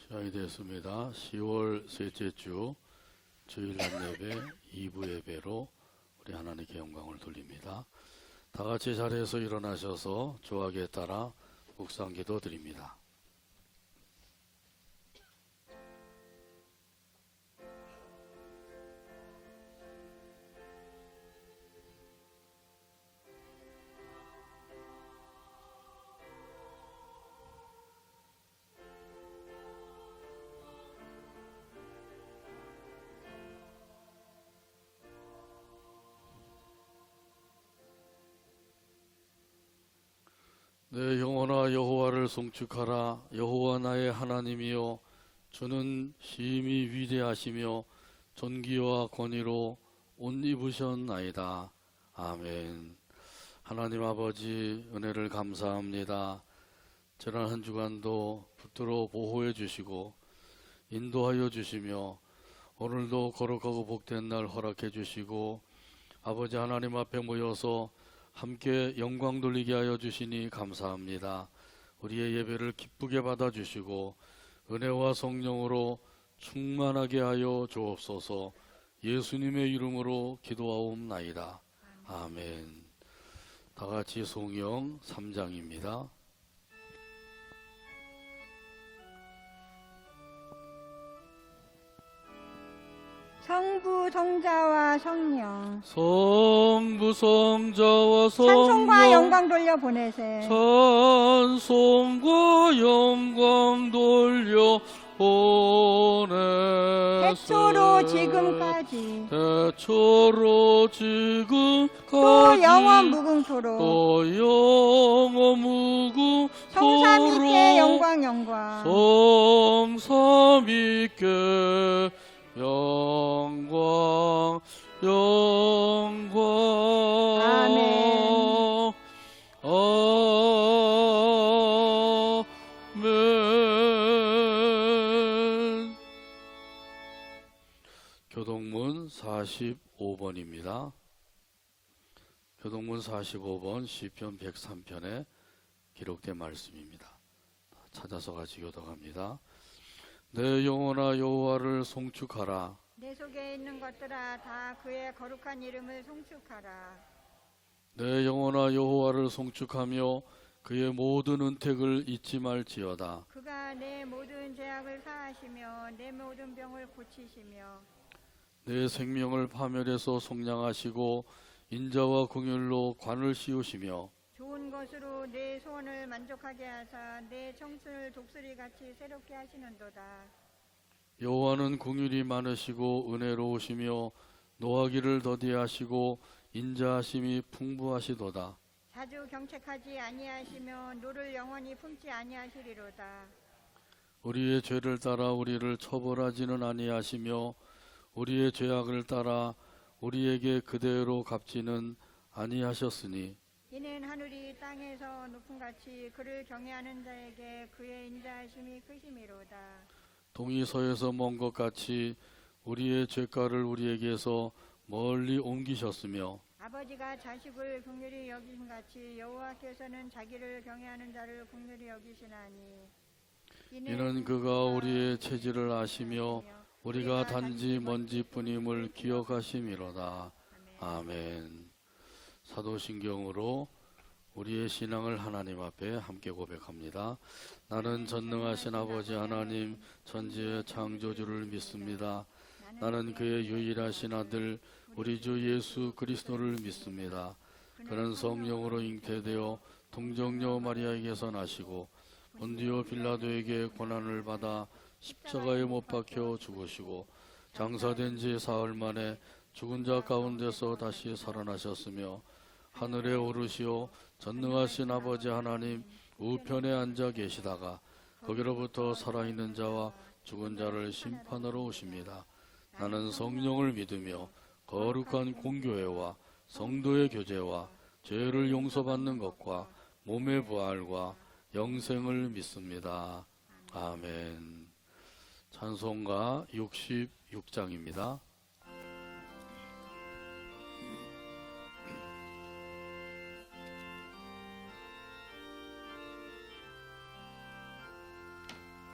시간이 됐습니다. 10월 셋째 주 주일날 예배 2부 예배로 우리 하나님께 영광을 돌립니다. 다 같이 자리에서 일어나셔서 조학에 따라 묵상기도 드립니다. 내 영혼아 여호와를 송축하라. 여호와 나의 하나님이여, 주는 심히 위대하시며 존귀와 권위로 옷 입으셨나이다. 아멘. 하나님 아버지, 은혜를 감사합니다. 지난 한 주간도 붙들어 보호해 주시고 인도하여 주시며 오늘도 거룩하고 복된 날 허락해 주시고 아버지 하나님 앞에 모여서 함께 영광 돌리게 하여 주시니 감사합니다. 우리의 예배를 기쁘게 받아주시고 은혜와 성령으로 충만하게 하여 주옵소서. 예수님의 이름으로 기도하옵나이다. 아멘. 다같이 송영 3장입니다. 성부, 성자와 성령 성부, 성자와 성령 찬송과 영광 돌려 보내세. 찬송과 영광 돌려 보내세. 태초로 지금까지 태초로 지금까지 또 영원 무궁토록 또 영원 무궁토록 성삼위께 영광 성삼위께 영광 아멘. 아멘. 교동문 45번입니다. 교동문 45번 시편 103편에 기록된 말씀입니다. 찾아서 같이 교독합니다. 내 영혼아 여호와를 송축하라. 내 속에 있는 것들아 다 그의 거룩한 이름을 송축하라. 내 영혼아 여호와를 송축하며 그의 모든 은택을 잊지 말지어다. 그가 내 모든 죄악을 사하시며 내 모든 병을 고치시며 내 생명을 파멸해서 속량하시고 인자와 긍휼로 관을 씌우시며 좋은 것으로 내 소원을 만족하게 하사 내 청춘을 독수리같이 새롭게 하시는도다. 여호와는 긍휼이 많으시고 은혜로우시며 노하기를 더디하시고 인자하심이 풍부하시도다. 자주 경책하지 아니하시며 노를 영원히 품지 아니하시리로다. 우리의 죄를 따라 우리를 처벌하지는 아니하시며 우리의 죄악을 따라 우리에게 그대로 갚지는 아니하셨으니 이는 하늘이 땅에서 높음같이 그를 경외하는 자에게 그의 인자하심이 크심이로다. 동이 서에서 먼 것 같이 우리의 죄가를 우리에게서 멀리 옮기셨으며 아버지가 자식을 긍휼히 여기심같이 여호와께서는 자기를 경외하는 자를 긍휼히 여기시나니 이는 그가 우리의 체질을 아시며 우리가 단지 먼지뿐임을 기억하심이로다. 아멘. 사도신경으로 우리의 신앙을 하나님 앞에 함께 고백합니다. 나는 전능하신 아버지 하나님 천지의 창조주를 믿습니다. 나는 그의 유일하신 아들 우리 주 예수 그리스도를 믿습니다. 그는 성령으로 잉태되어 동정녀 마리아에게서 나시고 본디오 빌라도에게 고난을 받아 십자가에 못 박혀 죽으시고 장사된 지 사흘 만에 죽은 자 가운데서 다시 살아나셨으며 하늘에 오르시어 전능하신 아버지 하나님 우편에 앉아 계시다가 거기로부터 살아있는 자와 죽은 자를 심판하러 오십니다. 나는 성령을 믿으며 거룩한 공교회와 성도의 교제와 죄를 용서받는 것과 몸의 부활과 영생을 믿습니다. 아멘. 찬송가 66장입니다.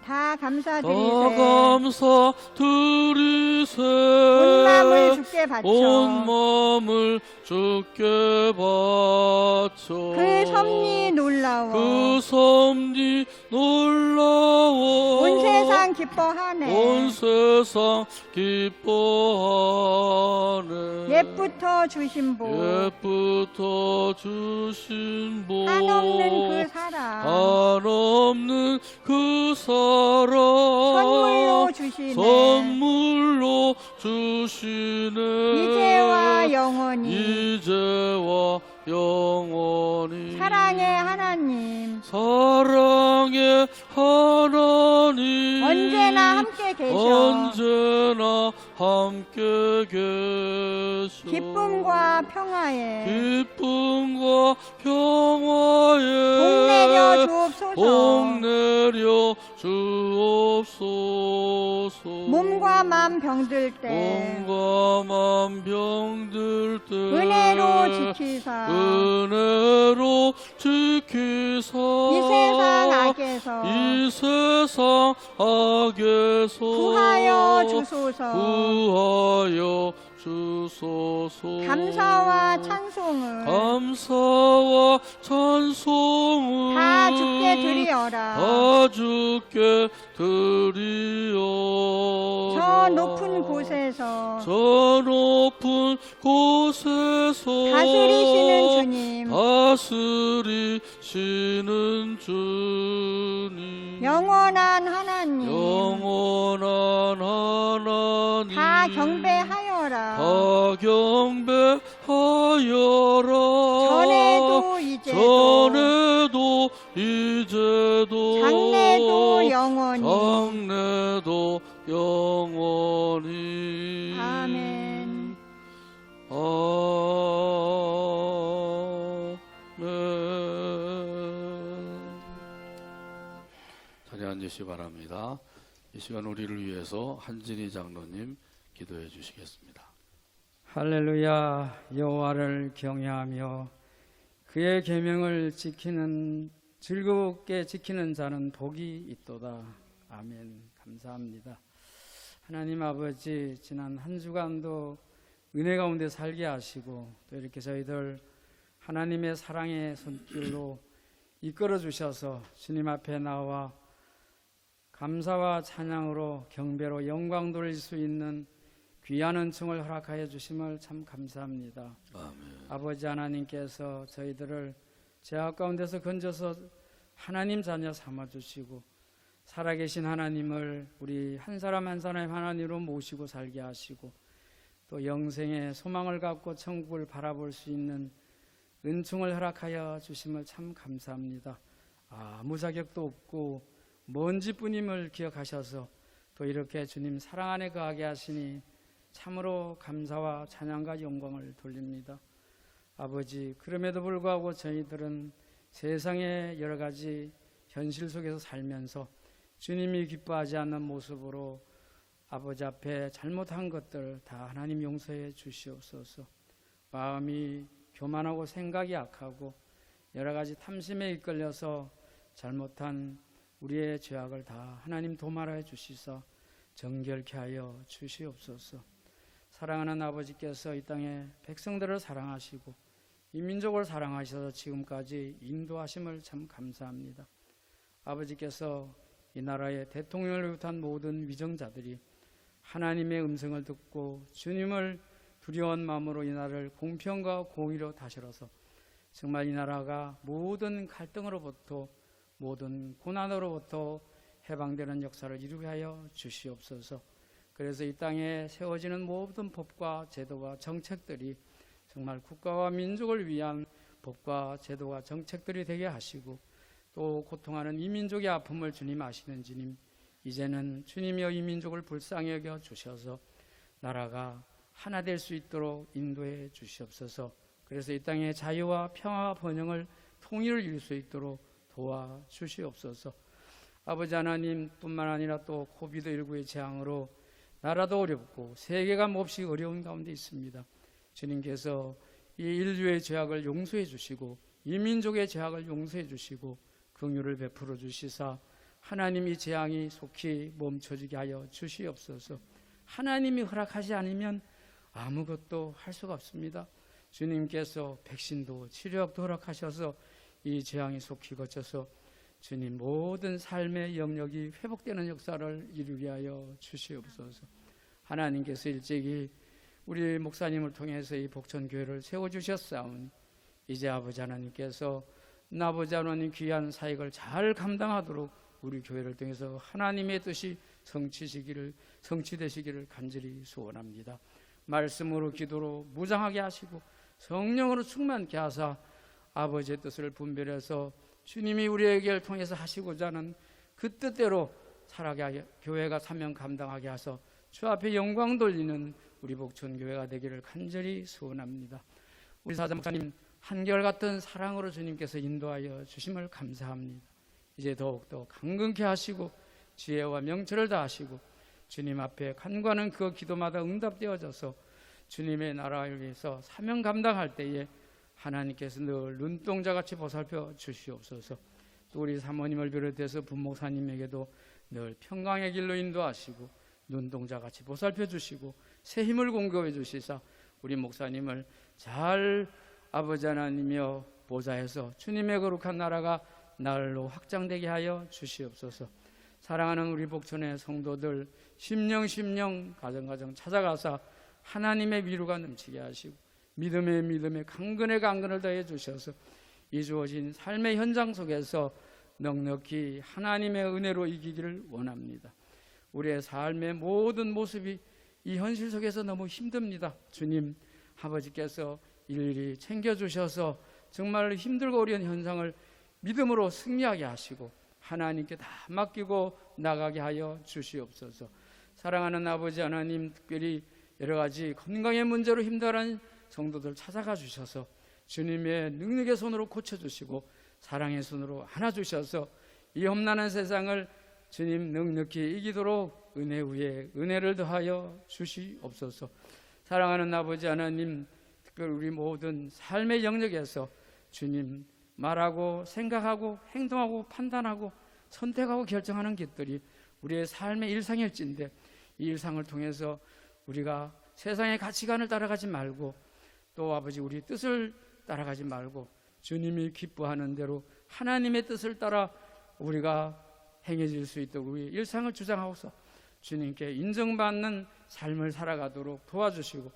다 다 감사드리세. 감사 드리세. 온 마음을 주께 바쳐 온 마음을 주께 바쳐. 그 섭리 놀라워 그 섭리 놀라워. 온 세상 기뻐하네. 온 세상 기뻐하네. 옛부터 주신 복 옛부터 주신 복. 한없는 그 사랑 한없는 그 사랑. 선물로 주시네. 선물로 주시네. 이제와 영원히 이제와 영원히. 사랑의 하나님 사랑의 하나님. 언제나 함께 계셔 언제나 함께 계셔. 기쁨과 평화에 기쁨과 평화에 복 내려 주옵소서. 복 내려 주옵소서. 몸과 맘 병들 때 몸과 맘 병들 때 은혜로 지키사 은혜로 지키사 이 세상 악에서 이 세상 악에서 구하여 주소서. 구하여 주소서. 감사와 찬송을 감사와 찬송을 다 주께 드리어라. 다 주께 드리어라. 저 높은 곳에서 저 높은 곳에서 다스리시는 주님 다스리시는 주님 영원한 하나님 영원한 하나님 다 경배하여라. 다 경배하여라. 전에도 이제도 전에도 이제도 장래도 영원히 장래도 영원히. 아멘. 아멘. 자리에 앉으시기 바랍니다. 이 시간 우리를 위해서 한진희 장로님 기도해 주시겠습니다. 할렐루야. 여호와를 경외하며 그의 계명을 즐겁게 지키는 자는 복이 있도다. 아멘. 감사합니다. 하나님 아버지, 지난 한 주간도 은혜 가운데 살게 하시고 또 이렇게 저희들 하나님의 사랑의 손길로 이끌어 주셔서 주님 앞에 나와 감사와 찬양으로 경배로 영광 돌릴 수 있는 귀한 은총을 허락하여 주심을 참 감사합니다. 아멘. 아버지 하나님께서 저희들을 죄악 가운데서 건져서 하나님 자녀 삼아주시고 살아계신 하나님을 우리 한 사람 한 사람의 하나님으로 모시고 살게 하시고 또 영생의 소망을 갖고 천국을 바라볼 수 있는 은총을 허락하여 주심을 참 감사합니다. 아무 자격도 없고 먼지뿐임을 기억하셔서 또 이렇게 주님 사랑 안에 거하게 하시니 참으로 감사와 찬양과 영광을 돌립니다. 아버지, 그럼에도 불구하고 저희들은 세상의 여러 가지 현실 속에서 살면서 주님이 기뻐하지 않는 모습으로 아버지 앞에 잘못한 것들 다 하나님 용서해 주시옵소서. 마음이 교만하고 생각이 악하고 여러 가지 탐심에 이끌려서 잘못한 우리의 죄악을 다 하나님 도말하여 주시사 정결케 하여 주시옵소서. 사랑하는 아버지께서 이 땅에 백성들을 사랑하시고 이 민족을 사랑하셔서 지금까지 인도하심을 참 감사합니다. 아버지께서 이 나라의 대통령을 비롯한 모든 위정자들이 하나님의 음성을 듣고 주님을 두려운 마음으로 이 나라를 공평과 공의로 다스려서 정말 이 나라가 모든 갈등으로부터 모든 고난으로부터 해방되는 역사를 이루게 하여 주시옵소서. 그래서 이 땅에 세워지는 모든 법과 제도와 정책들이 정말 국가와 민족을 위한 법과 제도와 정책들이 되게 하시고 또 고통하는 이 민족의 아픔을 주님 아시는 주님, 이제는 주님이여 이 민족을 불쌍히 여겨 주셔서 나라가 하나 될 수 있도록 인도해 주시옵소서. 그래서 이 땅에 자유와 평화와 번영을 통일을 이룰 수 있도록 도와주시옵소서. 아버지 하나님 뿐만 아니라 또 코비드19의 재앙으로 나라도 어렵고 세계가 몹시 어려운 가운데 있습니다. 주님께서 이 인류의 죄악을 용서해 주시고 이 민족의 죄악을 용서해 주시고 긍휼을 베풀어 주시사 하나님 이 재앙이 속히 멈춰지게 하여 주시옵소서. 하나님이 허락하지 않으면 아무것도 할 수가 없습니다. 주님께서 백신도 치료약도 허락하셔서 이 재앙이 속히 거쳐서 주님 모든 삶의 영역이 회복되는 역사를 이루게 하여 주시옵소서. 하나님께서 일찍이 우리 목사님을 통해서 이 복천교회를 세워주셨사오니 이제 아버지 하나님께서 아버지 하나님 귀한 사역을 잘 감당하도록 우리 교회를 통해서 하나님의 뜻이 성취되시기를 간절히 소원합니다. 말씀으로 기도로 무장하게 하시고 성령으로 충만케 하사 아버지의 뜻을 분별해서 주님이 우리에게 통해서 하시고자 하는 그 뜻대로 살아가게 하여 교회가 사명 감당하게 하셔서 주 앞에 영광 돌리는 우리 복천교회가 되기를 간절히 소원합니다. 우리 사자 목사님 한결같은 사랑으로 주님께서 인도하여 주심을 감사합니다. 이제 더욱더 강건케 하시고 지혜와 명철을 다하시고 주님 앞에 간구하는 그 기도마다 응답되어져서 주님의 나라를 위해서 사명 감당할 때에 하나님께서 늘 눈동자같이 보살펴 주시옵소서. 또 우리 사모님을 비롯해서 부목사님에게도 늘 평강의 길로 인도하시고 눈동자같이 보살펴 주시고 새 힘을 공급해 주시사 우리 목사님을 잘 아버지 하나님이여 보좌해서 주님의 거룩한 나라가 날로 확장되게 하여 주시옵소서. 사랑하는 우리 복천의 성도들 심령 가정가정 찾아가사 하나님의 위로가 넘치게 하시고 믿음에 강건을 더해 주셔서 이 주어진 삶의 현장 속에서 넉넉히 하나님의 은혜로 이기기를 원합니다. 우리의 삶의 모든 모습이 이 현실 속에서 너무 힘듭니다. 주님 아버지께서 일일이 챙겨주셔서 정말 힘들고 어려운 현상을 믿음으로 승리하게 하시고 하나님께 다 맡기고 나가게 하여 주시옵소서. 사랑하는 아버지 하나님, 특별히 여러 가지 건강의 문제로 힘들어하는 성도들 찾아가 주셔서 주님의 능력의 손으로 고쳐주시고 사랑의 손으로 안아주셔서 이 험난한 세상을 주님 넉넉히 이기도록 은혜 위에 은혜를 더하여 주시옵소서. 사랑하는 아버지 하나님, 특별히 우리 모든 삶의 영역에서 주님 말하고 생각하고 행동하고 판단하고 선택하고 결정하는 것들이 우리의 삶의 일상일진데 이 일상을 통해서 우리가 세상의 가치관을 따라가지 말고 또 아버지 우리 뜻을 따라가지 말고 주님이 기뻐하는 대로 하나님의 뜻을 따라 우리가 행해질 수 있도록 우리 일상을 주장하고서 주님께 인정받는 삶을 살아가도록 도와주시고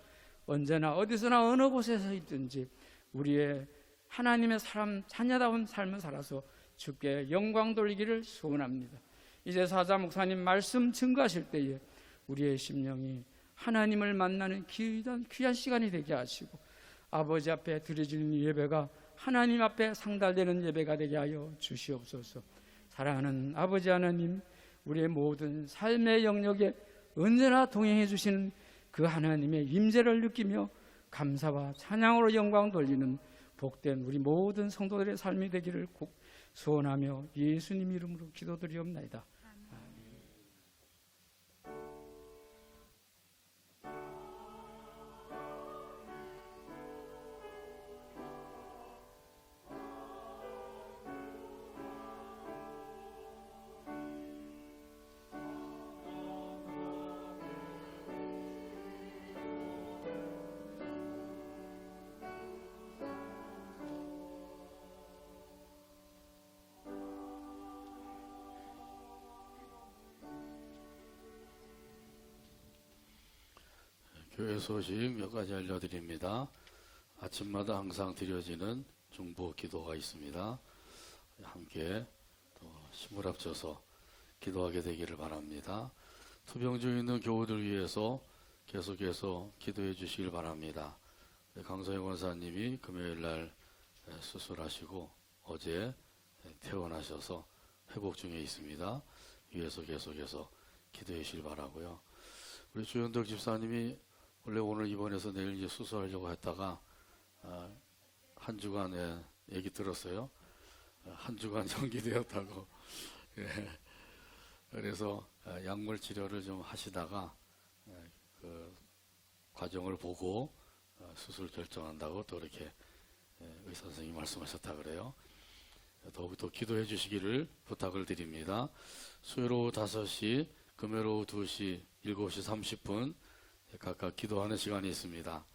언제나 어디서나 어느 곳에서 있든지 우리의 하나님의 사람 자녀다운 삶을 살아서 주께 영광 돌리기를 소원합니다. 이제 사자 목사님 말씀 증거하실 때에 우리의 심령이 하나님을 만나는 귀한 시간이 되게 하시고 아버지 앞에 드려지는 예배가 하나님 앞에 상달되는 예배가 되게 하여 주시옵소서. 사랑하는 아버지 하나님, 우리의 모든 삶의 영역에 언제나 동행해 주시는 그 하나님의 임재를 느끼며 감사와 찬양으로 영광 돌리는 복된 우리 모든 성도들의 삶이 되기를 소원하며 예수님 이름으로 기도드리옵나이다. 교회 소식 몇 가지 알려드립니다. 아침마다 항상 드려지는 중보 기도가 있습니다. 함께 또 힘을 합쳐서 기도하게 되기를 바랍니다. 투병 중에 있는 교우들 위해서 계속해서 기도해 주시길 바랍니다. 강서영 원사님이 금요일날 수술하시고 어제 퇴원하셔서 회복 중에 있습니다. 위에서 계속해서 기도해 주시길 바라고요. 우리 주현덕 집사님이 원래 오늘 입원해서 내일 이제 수술하려고 했다가 한 주간 얘기 들었어요. 한 주간 연기되었다고. 예. 그래서 약물 치료를 좀 하시다가 그 과정을 보고 수술 결정한다고 또 이렇게 의사 선생님이 말씀하셨다 그래요. 더욱더 기도해 주시기를 부탁을 드립니다. 수요일 오후 5시, 금요일 오후 2시, 7시 30분 각각 기도하는 시간이 있습니다.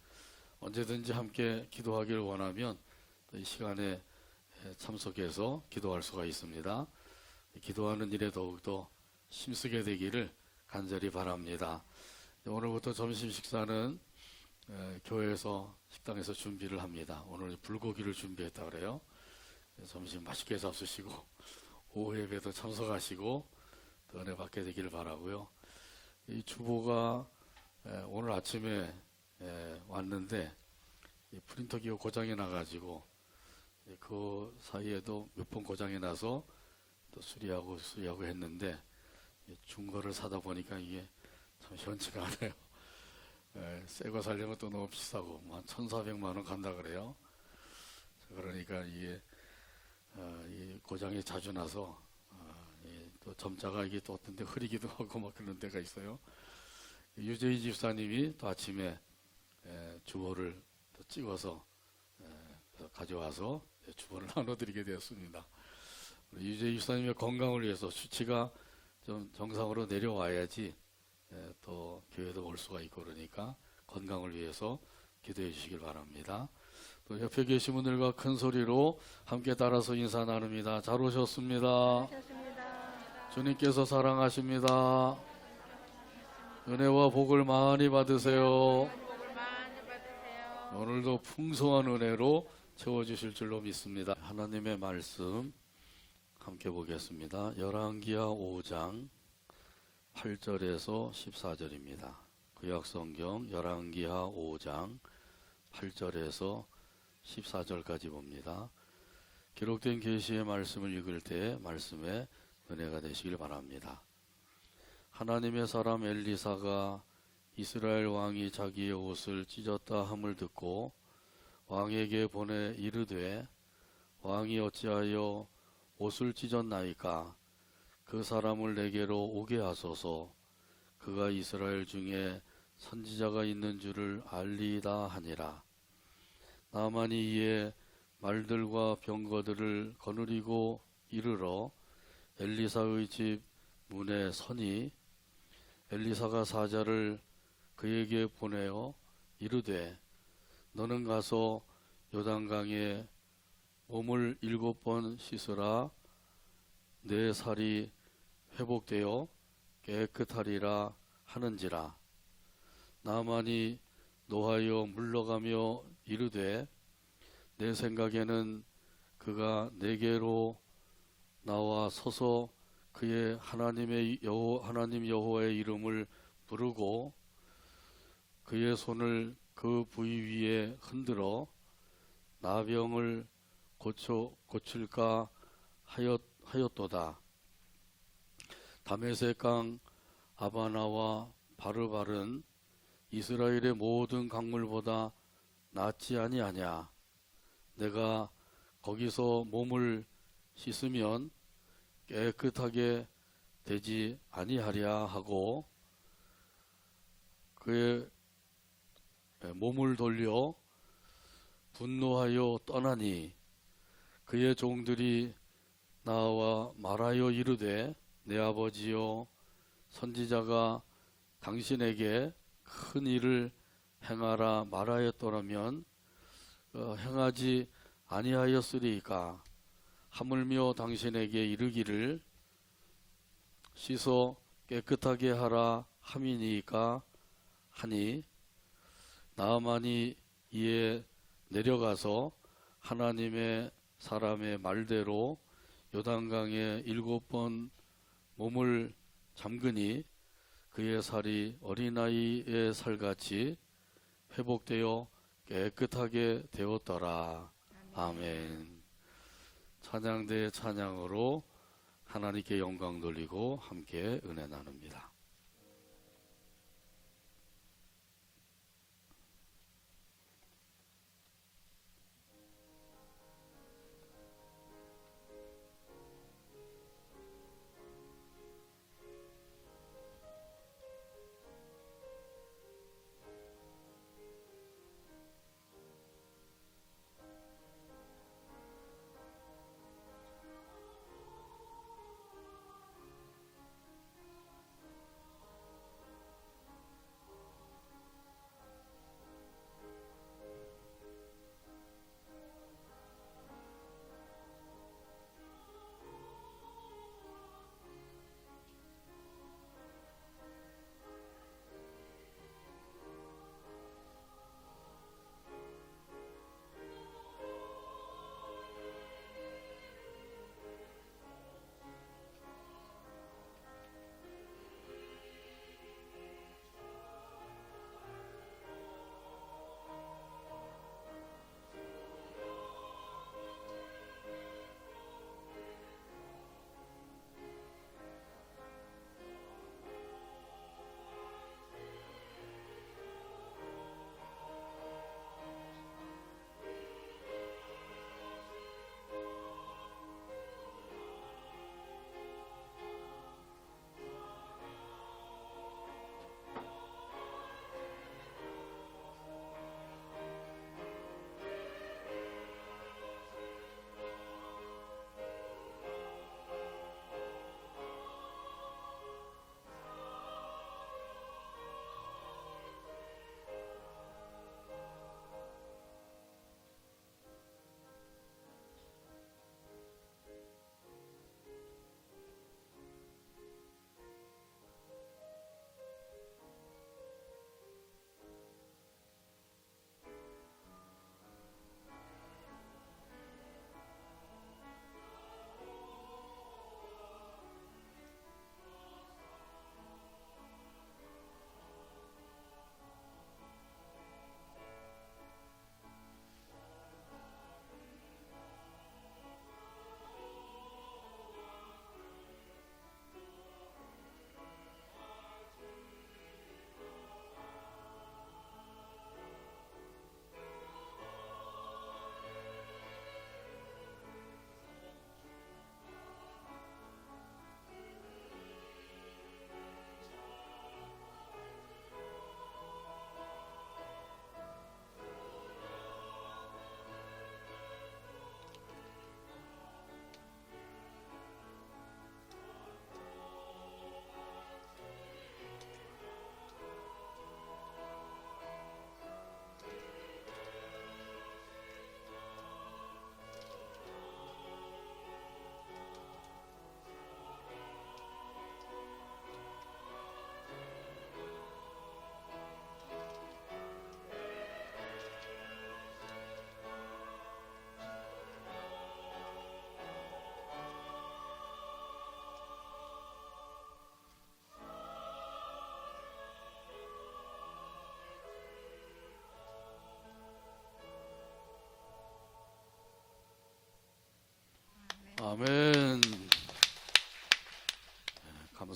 언제든지 함께 기도하기를 원하면 이 시간에 참석해서 기도할 수가 있습니다. 기도하는 일에 더욱더 힘쓰게 되기를 간절히 바랍니다. 오늘부터 점심 식사는 교회에서 식당에서 준비를 합니다. 오늘 불고기를 준비했다 그래요. 점심 맛있게 잡수시고 오후 예배도 참석하시고 또 은혜 받게 되기를 바라고요. 이 주보가 오늘 아침에 왔는데 이 프린터기가 고장이 나가지고 그 사이에도 몇 번 고장이 나서 또 수리하고 했는데 중고를 사다 보니까 이게 참 현치가 않아요. 새 거 살려면 또 너무 비싸고 한 1,400만 원 간다 그래요. 그러니까 이게 이 고장이 자주 나서 또 점자가 이게 또 어떤 데 흐리기도 하고 막 그런 데가 있어요. 유재희 집사님이 또 아침에 주보를 또 찍어서 가져와서 주보를 나눠드리게 되었습니다. 유재희 집사님의 건강을 위해서 수치가 좀 정상으로 내려와야지 또 교회도 올 수가 있고 그러니까 건강을 위해서 기도해 주시길 바랍니다. 또 옆에 계신 분들과 큰 소리로 함께 따라서 인사 나눕니다. 잘 오셨습니다. 주님께서 사랑하십니다. 은혜와 복을 많이 받으세요. 오늘도 풍성한 은혜로 채워주실 줄로 믿습니다. 하나님의 말씀 함께 보겠습니다. 열왕기하 5장 8절에서 14절입니다. 구약성경 열왕기하 5장 8절에서 14절까지 봅니다. 기록된 계시의 말씀을 읽을 때 말씀에 은혜가 되시길 바랍니다. 하나님의 사람 엘리사가 이스라엘 왕이 자기의 옷을 찢었다 함을 듣고 왕에게 보내 이르되 왕이 어찌하여 옷을 찢었나이까 그 사람을 내게로 오게 하소서 그가 이스라엘 중에 선지자가 있는 줄을 알리이다 하니라. 나만이 이에 말들과 병거들을 거느리고 이르러 엘리사의 집 문에 서니 엘리사가 사자를 그에게 보내어 이르되 너는 가서 요단강에 몸을 7번 씻으라 내 살이 회복되어 깨끗하리라 하는지라. 나만이 노하여 물러가며 이르되 내 생각에는 그가 내게로 나와 서서 그의 하나님 여호와의 이름을 부르고 그의 손을 그 부위 위에 흔들어 나병을 고칠까 하였도다. 다메섹강 아바나와 바르발은 이스라엘의 모든 강물보다 낫지 아니하냐. 내가 거기서 몸을 씻으면 깨끗하게 되지 아니하랴 하고 그의 몸을 돌려 분노하여 떠나니 그의 종들이 나와 말하여 이르되 내 아버지여 선지자가 당신에게 큰 일을 행하라 말하였더라면 행하지 아니하였으리이까. 하물며 당신에게 이르기를 씻어 깨끗하게 하라 함이니까 하니 나아만이 이에 내려가서 하나님의 사람의 말대로 요단강에 7번 몸을 잠그니 그의 살이 어린아이의 살같이 회복되어 깨끗하게 되었더라. 아멘. 찬양대의 찬양으로 하나님께 영광 돌리고 함께 은혜 나눕니다.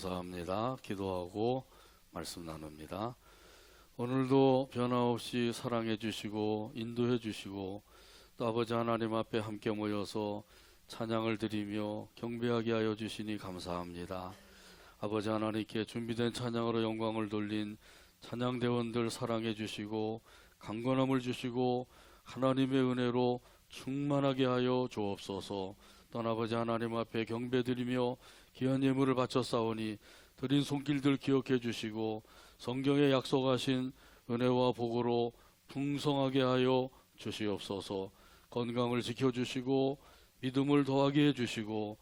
감사합니다. 기도하고 말씀 나눕니다. 오늘도 변함없이 사랑해 주시고 인도해 주시고 또 아버지 하나님 앞에 함께 모여서 찬양을 드리며 경배하게 하여 주시니 감사합니다. 아버지 하나님께 준비된 찬양으로 영광을 돌린 찬양대원들 사랑해 주시고 강건함을 주시고 하나님의 은혜로 충만하게 하여 주옵소서. 또한 아버지 하나님 앞에 경배드리며 귀한 예물을 바쳐 싸우니 드린 손길들 기억해 주시고 성경에 약속하신 은혜와 복으로 풍성하게 하여 주시옵소서. 건강을 지켜주시고 믿음을 더하게 해주시고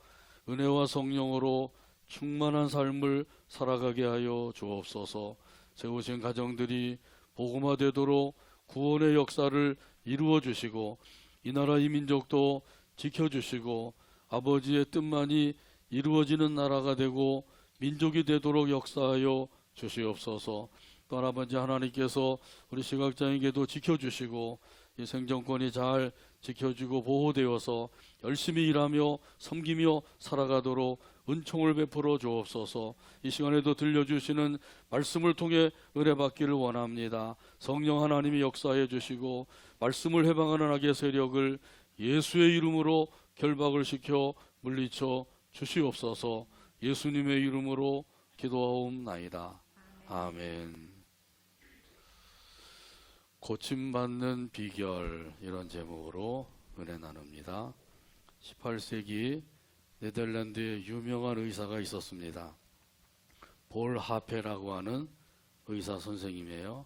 은혜와 성령으로 충만한 삶을 살아가게 하여 주옵소서. 세우신 가정들이 복음화되도록 구원의 역사를 이루어 주시고 이 나라 이 민족도 지켜주시고 아버지의 뜻만이 이루어지는 나라가 되고 민족이 되도록 역사하여 주시옵소서. 또한 아버지 하나님께서 우리 시각장애인께도 지켜주시고 이 생존권이 잘 지켜지고 보호되어서 열심히 일하며 섬기며 살아가도록 은총을 베풀어 주옵소서. 이 시간에도 들려주시는 말씀을 통해 은혜 받기를 원합니다. 성령 하나님이 역사해 주시고 말씀을 해방하는 악의 세력을 예수의 이름으로 결박을 시켜 물리쳐 주시옵소서. 예수님의 이름으로 기도하옵나이다. 아멘. 고침받는 비결, 이런 제목으로 은혜 나눕니다. 18세기 네덜란드에 유명한 의사가 있었습니다. 볼 하페라고 하는 의사 선생님이에요.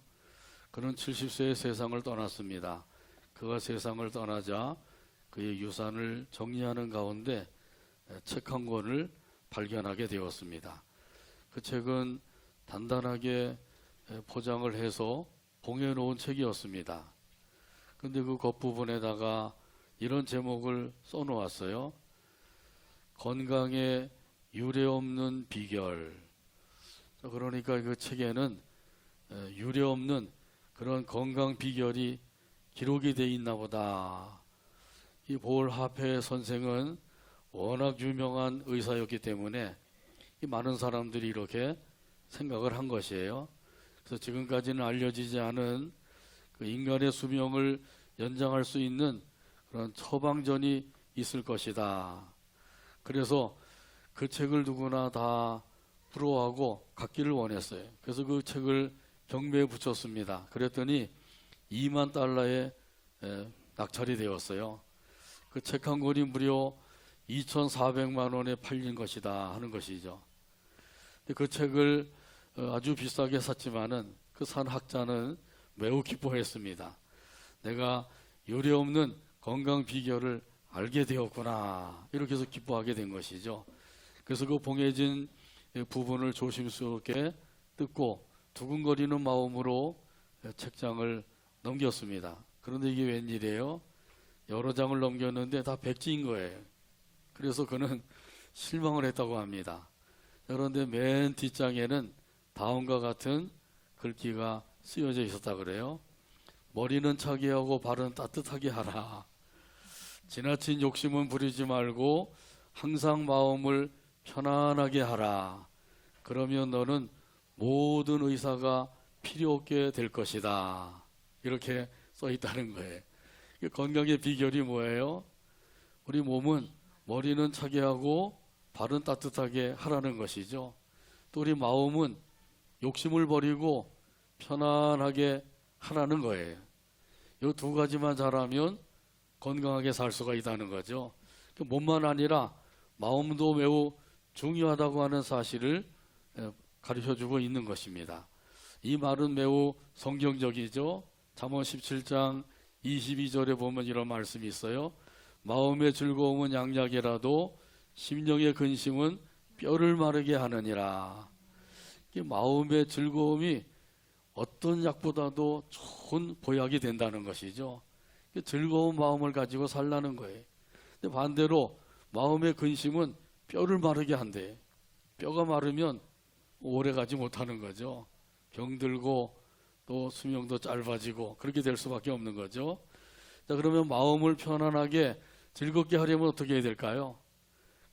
그는 70세에 세상을 떠났습니다. 그가 세상을 떠나자 그의 유산을 정리하는 가운데 책 한 권을 발견하게 되었습니다. 그 책은 단단하게 포장을 해서 봉해놓은 책이었습니다. 근데 그 겉부분에다가 이런 제목을 써놓았어요. 건강에 유례없는 비결. 그러니까 그 책에는 유례없는 그런 건강 비결이 기록이 돼 있나 보다. 이 볼 하페 선생은 워낙 유명한 의사였기 때문에 많은 사람들이 이렇게 생각을 한 것이에요. 그래서 지금까지는 알려지지 않은 그 인간의 수명을 연장할 수 있는 그런 처방전이 있을 것이다. 그래서 그 책을 누구나 다 부러워하고 갖기를 원했어요. 그래서 그 책을 경매에 붙였습니다. 그랬더니 2만 달러에 낙찰이 되었어요. 그 책 한 권이 무려 2,400만 원에 팔린 것이다 하는 것이죠. 그 책을 아주 비싸게 샀지만은 그 산 학자는 매우 기뻐했습니다. 내가 유례없는 건강 비결을 알게 되었구나. 이렇게 해서 기뻐하게 된 것이죠. 그래서 그 봉해진 부분을 조심스럽게 뜯고 두근거리는 마음으로 책장을 넘겼습니다. 그런데 이게 웬일이에요? 여러 장을 넘겼는데 다 백지인 거예요. 그래서 그는 실망을 했다고 합니다. 그런데 맨 뒷장에는 다음과 같은 글귀가 쓰여져 있었다 그래요. 머리는 차게 하고 발은 따뜻하게 하라. 지나친 욕심은 부리지 말고 항상 마음을 편안하게 하라. 그러면 너는 모든 의사가 필요 없게 될 것이다. 이렇게 써 있다는 거예요. 건강의 비결이 뭐예요? 우리 몸은 머리는 차게 하고 발은 따뜻하게 하라는 것이죠. 또 우리 마음은 욕심을 버리고 편안하게 하라는 거예요. 이 두 가지만 잘하면 건강하게 살 수가 있다는 거죠. 몸만 아니라 마음도 매우 중요하다고 하는 사실을 가르쳐주고 있는 것입니다. 이 말은 매우 성경적이죠. 잠언 17장 22절에 보면 이런 말씀이 있어요. 마음의 즐거움은 양약이라도 심령의 근심은 뼈를 마르게 하느니라. 마음의 즐거움이 어떤 약보다도 좋은 보약이 된다는 것이죠. 즐거운 마음을 가지고 살라는 거예요. 근데 반대로 마음의 근심은 뼈를 마르게 한대. 뼈가 마르면 오래 가지 못하는 거죠. 병들고 또 수명도 짧아지고 그렇게 될 수밖에 없는 거죠. 자, 그러면 마음을 편안하게 즐겁게 하려면 어떻게 해야 될까요?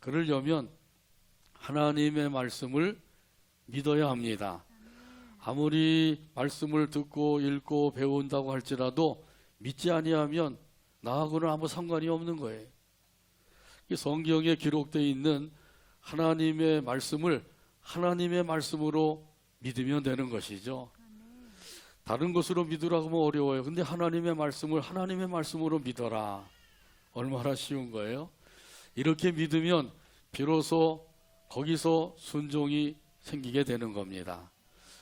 그러려면 하나님의 말씀을 믿어야 합니다. 아무리 말씀을 듣고 읽고 배운다고 할지라도 믿지 아니하면 나하고는 아무 상관이 없는 거예요. 이 성경에 기록되어 있는 하나님의 말씀을 하나님의 말씀으로 믿으면 되는 것이죠. 다른 것으로 믿으라고 하면 어려워요. 근데 하나님의 말씀을 하나님의 말씀으로 믿어라. 얼마나 쉬운 거예요. 이렇게 믿으면 비로소 거기서 순종이 생기게 되는 겁니다.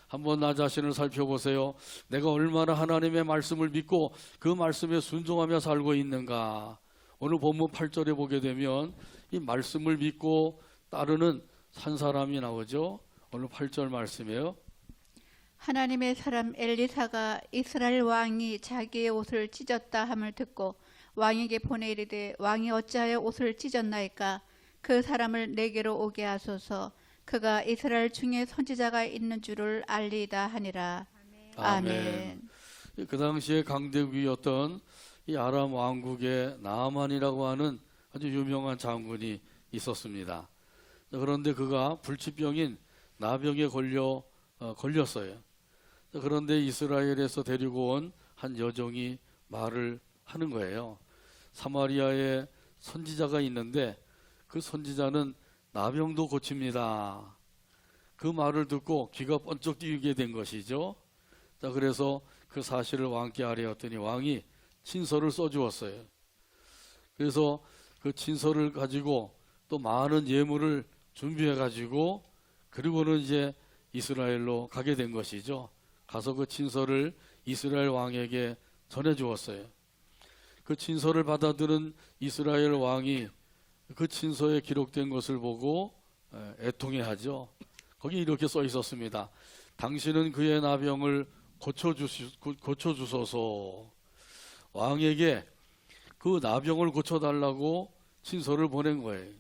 한번 나 자신을 살펴보세요. 내가 얼마나 하나님의 말씀을 믿고 그 말씀에 순종하며 살고 있는가. 오늘 본문 8절에 보게 되면 이 말씀을 믿고 따르는 한 사람이 나오죠. 오늘 8절 말씀이에요. 하나님의 사람 엘리사가 이스라엘 왕이 자기의 옷을 찢었다 함을 듣고 왕에게 보내 이르되 왕이 어찌하여 옷을 찢었나이까? 그 사람을 내게로 오게 하소서. 그가 이스라엘 중에 선지자가 있는 줄을 알리이다 하니라. 아멘. 그 당시에 강대국이었던 이 아람 왕국의 나아만이라고 하는 아주 유명한 장군이 있었습니다. 그런데 그가 불치병인 나병에 걸렸어요. 그런데 이스라엘에서 데리고 온 한 여종이 말을 하는 거예요. 사마리아에 선지자가 있는데 그 선지자는 나병도 고칩니다. 그 말을 듣고 귀가 번쩍 뜨이게 된 것이죠. 자, 그래서 그 사실을 왕께 아뢰었더니 왕이 친서를 써주었어요. 그래서 그 친서를 가지고 또 많은 예물을 준비해 가지고 그리고는 이제 이스라엘로 가게 된 것이죠. 가서 그 친서를 이스라엘 왕에게 전해 주었어요. 그 친서를 받아들은 이스라엘 왕이 그 친서에 기록된 것을 보고 애통해하죠. 거기 이렇게 써 있었습니다. 당신은 그의 나병을 고쳐주소서. 왕에게 그 나병을 고쳐달라고 친서를 보낸 거예요.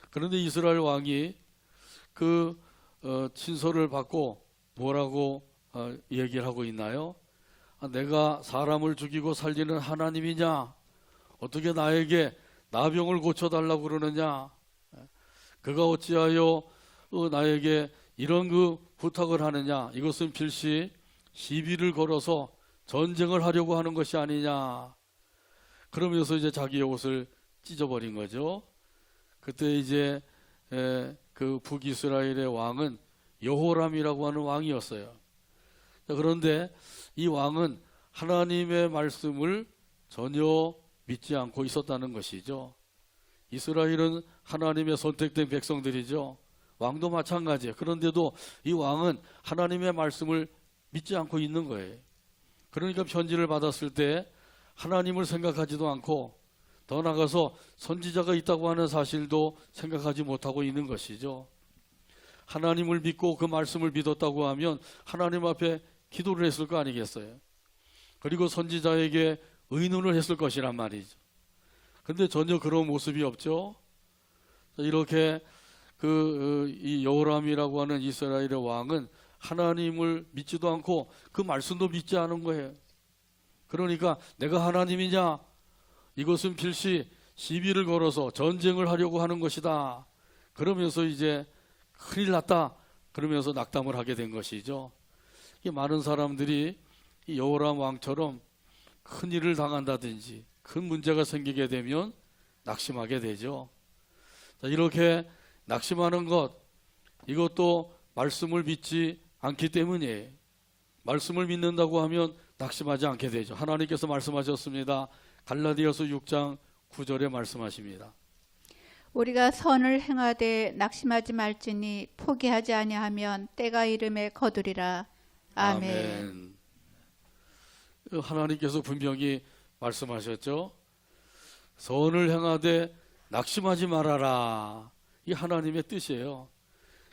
그런데 이스라엘 왕이 그 친서를 받고 뭐라고 얘기를 하고 있나요? 내가 사람을 죽이고 살리는 하나님이냐? 어떻게 나에게 나병을 고쳐달라고 그러느냐? 그가 어찌하여 나에게 이런 그 부탁을 하느냐? 이것은 필시 시비를 걸어서 전쟁을 하려고 하는 것이 아니냐? 그러면서 이제 자기의 옷을 찢어버린 거죠. 그때 이제 그 북이스라엘의 왕은 여호람이라고 하는 왕이었어요. 그런데 이 왕은 하나님의 말씀을 전혀 믿지 않고 있었다는 것이죠. 이스라엘은 하나님의 선택된 백성들이죠. 왕도 마찬가지예요. 그런데도 이 왕은 하나님의 말씀을 믿지 않고 있는 거예요. 그러니까 편지를 받았을 때 하나님을 생각하지도 않고 더 나아가서 선지자가 있다고 하는 사실도 생각하지 못하고 있는 것이죠. 하나님을 믿고 그 말씀을 믿었다고 하면 하나님 앞에 기도를 했을 거 아니겠어요? 그리고 선지자에게 의논을 했을 것이란 말이죠. 근데 전혀 그런 모습이 없죠. 이렇게 이 여호람이라고 하는 이스라엘의 왕은 하나님을 믿지도 않고 그 말씀도 믿지 않은 거예요. 그러니까 내가 하나님이냐? 이것은 필시 시비를 걸어서 전쟁을 하려고 하는 것이다. 그러면서 이제 큰일 났다. 그러면서 낙담을 하게 된 것이죠. 많은 사람들이 이 여호람 왕처럼 큰 일을 당한다든지 큰 문제가 생기게 되면 낙심하게 되죠. 자, 이렇게 낙심하는 것, 이것도 말씀을 믿지 않기 때문이에요. 말씀을 믿는다고 하면 낙심하지 않게 되죠. 하나님께서 말씀하셨습니다. 갈라디아서 6장 9절에 말씀하십니다. 우리가 선을 행하되 낙심하지 말지니 포기하지 아니하면 때가 이름에 거두리라. 아멘. 하나님께서 분명히 말씀하셨죠. 선을 행하되 낙심하지 말아라. 이 하나님의 뜻이에요.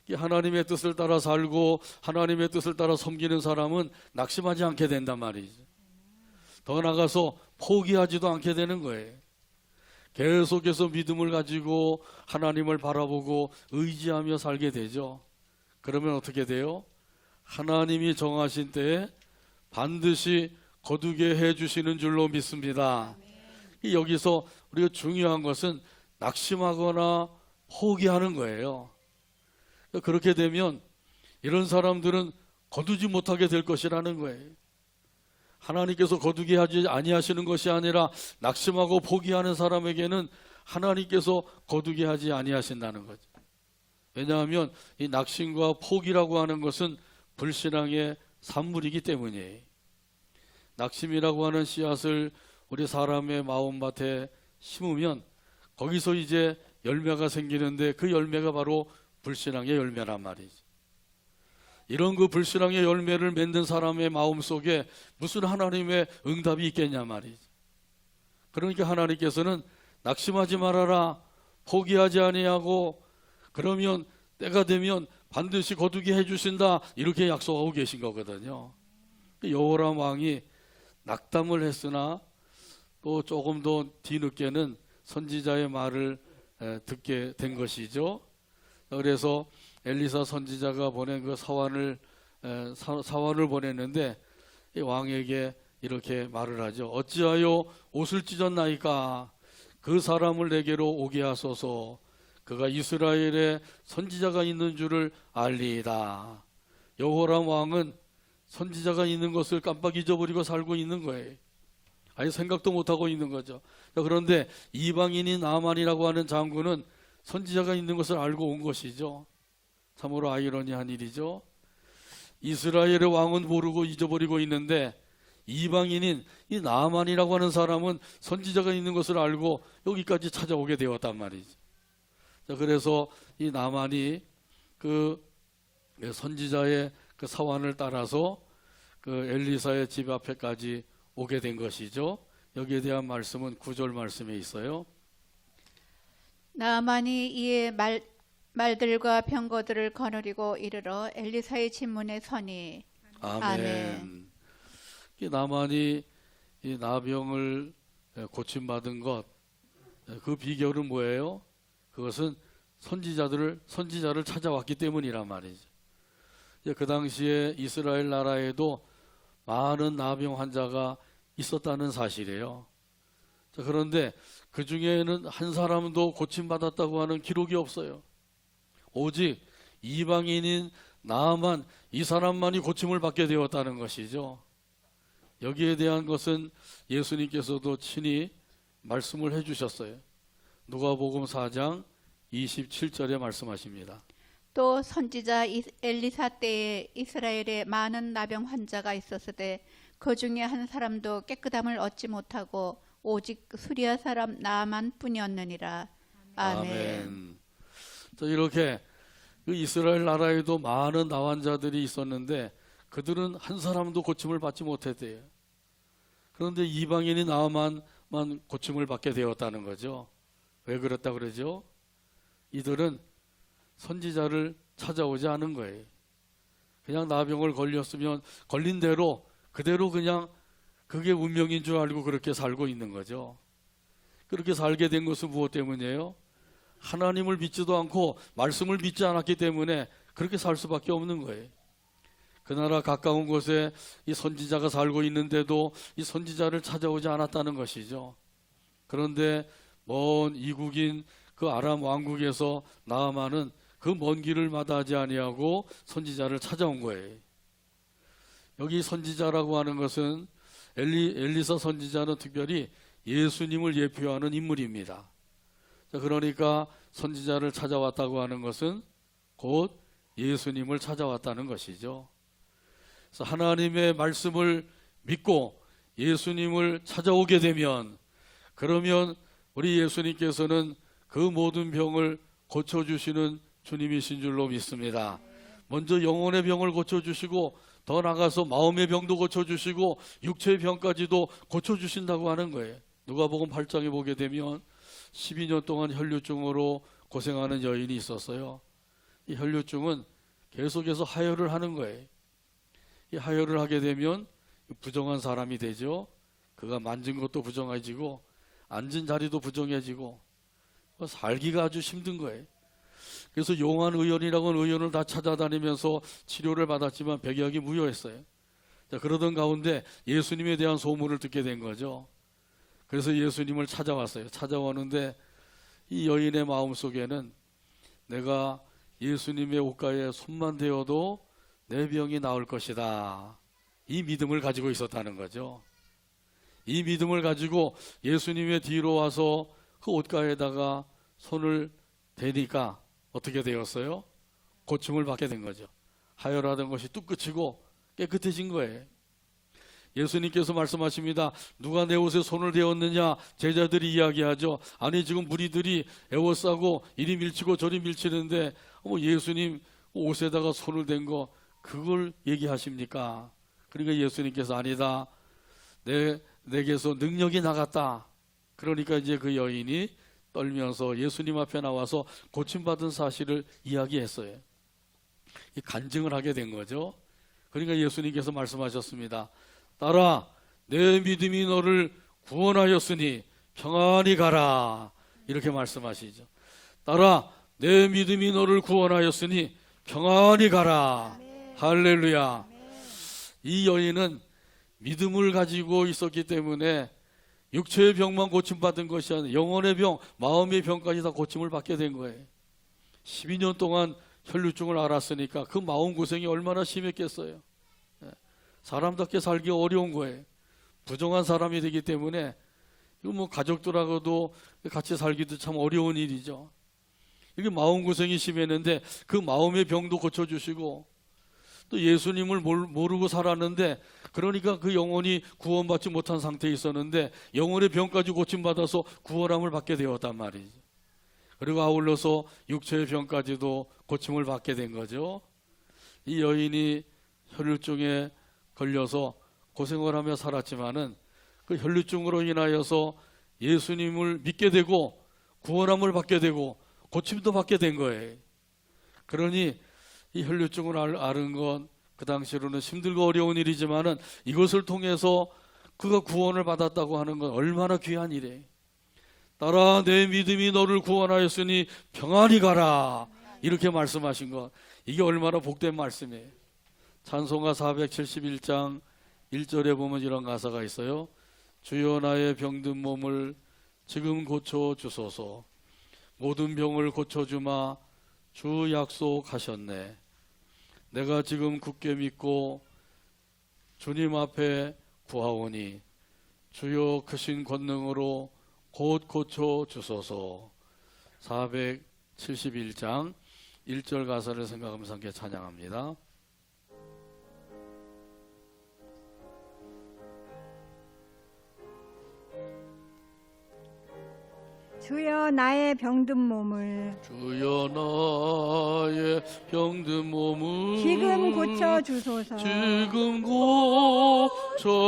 이 하나님의 뜻을 따라 살고 하나님의 뜻을 따라 섬기는 사람은 낙심하지 않게 된단 말이죠. 더 나아가서 포기하지도 않게 되는 거예요. 계속해서 믿음을 가지고 하나님을 바라보고 의지하며 살게 되죠. 그러면 어떻게 돼요? 하나님이 정하신 때에 반드시 거두게 해주시는 줄로 믿습니다. 여기서 우리가 중요한 것은 낙심하거나 포기하는 거예요. 그렇게 되면 이런 사람들은 거두지 못하게 될 것이라는 거예요. 하나님께서 거두게 하지 아니하시는 것이 아니라 낙심하고 포기하는 사람에게는 하나님께서 거두게 하지 아니하신다는 거죠. 왜냐하면 이 낙심과 포기라고 하는 것은 불신앙의 산물이기 때문이에요. 낙심이라고 하는 씨앗을 우리 사람의 마음밭에 심으면 거기서 이제 열매가 생기는데 그 열매가 바로 불신앙의 열매란 말이죠. 이런 그 불신앙의 열매를 맺는 사람의 마음 속에 무슨 하나님의 응답이 있겠냐 말이죠. 그러니까 하나님께서는 낙심하지 말아라, 포기하지 아니하고 그러면 때가 되면 반드시 거두게 해주신다, 이렇게 약속하고 계신 거거든요. 여호람 왕이 낙담을 했으나 또 조금 더 뒤늦게는 선지자의 말을 듣게 된 것이죠. 그래서 엘리사 선지자가 보낸 그 사환을 보냈는데 이 왕에게 이렇게 말을 하죠. 어찌하여 옷을 찢었나이까? 그 사람을 내게로 오게 하소서. 그가 이스라엘에 선지자가 있는 줄을 알리이다. 여호람 왕은 선지자가 있는 것을 깜빡 잊어버리고 살고 있는 거예요. 아예 생각도 못하고 있는 거죠. 그런데 이방인인 나만이라고 하는 장군은 선지자가 있는 것을 알고 온 것이죠. 참으로 아이러니한 일이죠. 이스라엘의 왕은 모르고 잊어버리고 있는데 이방인인 이 나만이라고 하는 사람은 선지자가 있는 것을 알고 여기까지 찾아오게 되었단 말이죠. 그래서 이 나만이 그 선지자의 그 사환을 따라서 그 엘리사의 집 앞에까지 오게 된 것이죠. 여기에 대한 말씀은 9절 말씀에 있어요. 나만이 이에 말들과 병거들을 거느리고 이르러 엘리사의 집문에 서니 아멘. 아멘. 이 나만이 이 나병을 고침받은 것, 그 비결은 뭐예요? 그것은 선지자를 찾아왔기 때문이란 말이죠. 그 당시에 이스라엘 나라에도 많은 나병 환자가 있었다는 사실이에요. 그런데 그 중에는 한 사람도 고침받았다고 하는 기록이 없어요. 오직 이방인인 나만, 이 사람만이 고침을 받게 되었다는 것이죠. 여기에 대한 것은 예수님께서도 친히 말씀을 해주셨어요. 누가복음 4장 27절에 말씀하십니다. 또 선지자 엘리사 때에 이스라엘에 많은 나병 환자가 있었으되 그 중에 한 사람도 깨끗함을 얻지 못하고 오직 수리아 사람 나만 뿐이었느니라. 아멘. 이렇게 그 이스라엘 나라에도 많은 나환자들이 있었는데 그들은 한 사람도 고침을 받지 못했대요. 그런데 이방인이 나만만 고침을 받게 되었다는 거죠. 왜 그랬다 그러죠? 이들은 선지자를 찾아오지 않은 거예요. 그냥 나병을 걸렸으면 걸린 대로 그대로 그냥 그게 운명인 줄 알고 그렇게 살고 있는 거죠. 그렇게 살게 된 것은 무엇 때문이에요? 하나님을 믿지도 않고 말씀을 믿지 않았기 때문에 그렇게 살 수밖에 없는 거예요. 그 나라 가까운 곳에 이 선지자가 살고 있는데도 이 선지자를 찾아오지 않았다는 것이죠. 그런데 먼 이국인 그 아람 왕국에서 나아만은 그 먼 길을 마다하지 아니하고 선지자를 찾아온 거예요. 여기 선지자라고 하는 것은 엘리사 선지자는 특별히 예수님을 예표하는 인물입니다. 그러니까 선지자를 찾아왔다고 하는 것은 곧 예수님을 찾아왔다는 것이죠. 그래서 하나님의 말씀을 믿고 예수님을 찾아오게 되면 그러면 우리 예수님께서는 그 모든 병을 고쳐주시는 주님이신 줄로 믿습니다. 먼저 영혼의 병을 고쳐주시고 더 나가서 마음의 병도 고쳐주시고 육체의 병까지도 고쳐주신다고 하는 거예요. 누가복음 8장에 보게 되면 12년 동안 혈류증으로 고생하는 여인이 있었어요. 이 혈류증은 계속해서 하혈을 하는 거예요. 이 하혈을 하게 되면 부정한 사람이 되죠. 그가 만진 것도 부정해지고 앉은 자리도 부정해지고 살기가 아주 힘든 거예요. 그래서 용한 의원이라고 하는 의원을 다 찾아다니면서 치료를 받았지만 백약이 무효했어요. 그러던 가운데 예수님에 대한 소문을 듣게 된 거죠. 그래서 예수님을 찾아왔어요. 찾아왔는데 이 여인의 마음속에는 내가 예수님의 옷가에 손만 대어도 내 병이 나을 것이다. 이 믿음을 가지고 있었다는 거죠. 이 믿음을 가지고 예수님의 뒤로 와서 그 옷가에다가 손을 대니까 어떻게 되었어요? 고침을 받게 된 거죠. 하혈하던 것이 뚝 그치고 깨끗해진 거예요. 예수님께서 말씀하십니다. 누가 내 옷에 손을 대었느냐? 제자들이 이야기하죠. 아니 지금 무리들이 에워싸고 이리 밀치고 저리 밀치는데 예수님 옷에다가 손을 댄 거 그걸 얘기하십니까? 그러니까 예수님께서 아니다. 내게서 능력이 나갔다. 그러니까 이제 그 여인이 떨면서 예수님 앞에 나와서 고침받은 사실을 이야기했어요. 이 간증을 하게 된 거죠. 그러니까 예수님께서 말씀하셨습니다. 딸아, 내 믿음이 너를 구원하였으니 평안히 가라. 이렇게 말씀하시죠. 딸아, 내 믿음이 너를 구원하였으니 평안히 가라. 할렐루야. 이 여인은 믿음을 가지고 있었기 때문에 육체의 병만 고침받은 것이 아니라 영혼의 병, 마음의 병까지 다 고침을 받게 된 거예요. 12년 동안 혈류증을 앓았으니까 그 마음고생이 얼마나 심했겠어요. 사람답게 살기 어려운 거예요. 부정한 사람이 되기 때문에 이거 가족들하고도 같이 살기도 참 어려운 일이죠. 이게 마음고생이 심했는데 그 마음의 병도 고쳐주시고 또 예수님을 모르고 살았는데 그러니까 그 영혼이 구원받지 못한 상태에 있었는데 영혼의 병까지 고침받아서 구원함을 받게 되었단 말이죠. 그리고 아울러서 육체의 병까지도 고침을 받게 된 거죠. 이 여인이 혈류증에 걸려서 고생을 하며 살았지만은 그 혈류증으로 인하여서 예수님을 믿게 되고 구원함을 받게 되고 고침도 받게 된 거예요. 그러니 이 혈류증을 앓은 건 그 당시로는 힘들고 어려운 일이지만은 이것을 통해서 그가 구원을 받았다고 하는 건 얼마나 귀한 일이에요. 딸아, 내 믿음이 너를 구원하였으니 평안히 가라. 이렇게 말씀하신 것, 이게 얼마나 복된 말씀이에요. 찬송가 471장 1절에 보면 이런 가사가 있어요. 주여 나의 병든 몸을 지금 고쳐주소서. 모든 병을 고쳐주마 주 약속하셨네. 내가 지금 굳게 믿고 주님 앞에 구하오니 주여 크신 권능으로 곧 고쳐주소서. 471장 1절 가사를 생각하면서 함께 찬양합니다. 주여 나의 병든 몸을 주여 나의 병든 몸을 지금 고쳐주소서. 지금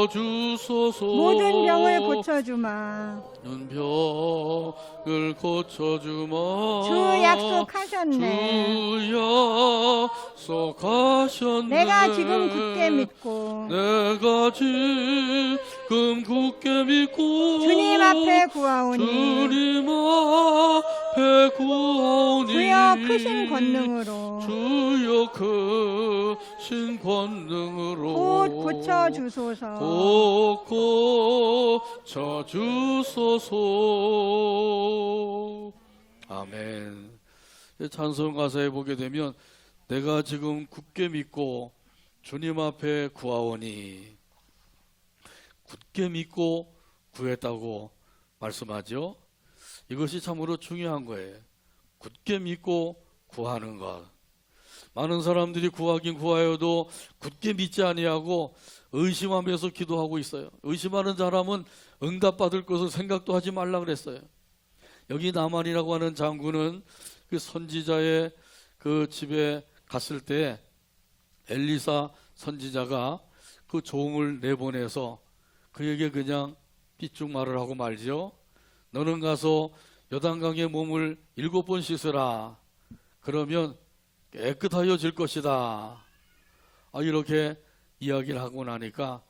고쳐주소서. 모든 병을 고쳐주마. 모든 병을 고쳐주마. 주 약속하셨네. 주 약속하셨네. 내가 지금 굳게 믿고 내가 지금 굳게 믿고 주님 앞에 구하오니 주님 앞에 구하오니 주여 크신 권능으로 주여 크신 권능으로 곧 고쳐주소서. 곧 고쳐주소서. 아멘. 찬송 가사에 보게 되면 내가 지금 굳게 믿고 주님 앞에 구하오니, 굳게 믿고 구했다고 말씀하죠. 이것이 참으로 중요한 거예요. 굳게 믿고 구하는 것. 많은 사람들이 구하긴 구하여도 굳게 믿지 아니하고 의심하면서 기도하고 있어요. 의심하는 사람은 응답받을 것을 생각도 하지 말라 그랬어요. 여기 나만이라고 하는 장군은 그 선지자의 그 집에 갔을 때 엘리사 선지자가 그 종을 내보내서 그에게 그냥 삐쭉 말을 하고 말지요. 너는 가서 요단강에 몸을 7번 씻으라. 그러면 깨끗하여질 것이다. 이렇게 이야기를 하고 나니까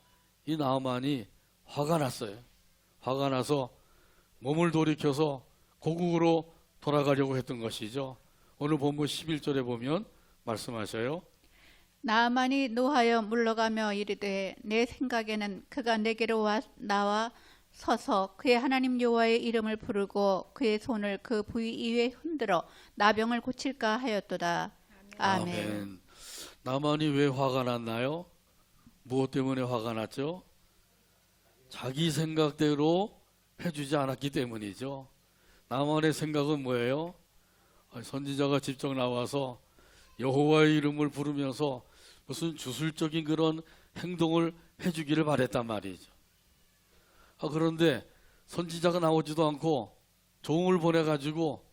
이 나아만이 화가 났어요. 화가 나서 몸을 돌이켜서 고국으로 돌아가려고 했던 것이죠. 오늘 본문 11절에 보면 말씀하셔요. 나아만이 노하여 물러가며 이르되 내 생각에는 그가 내게로 나와 서서 그의 하나님 여호와의 이름을 부르고 그의 손을 그 부위 위에 흔들어 나병을 고칠까 하였도다. 아멘. 나만이 왜 화가 났나요? 무엇 때문에 화가 났죠? 자기 생각대로 해주지 않았기 때문이죠. 나만의 생각은 뭐예요? 선지자가 직접 나와서 여호와의 이름을 부르면서 무슨 주술적인 그런 행동을 해주기를 바랬단 말이죠. 그런데 선지자가 나오지도 않고 종을 보내가지고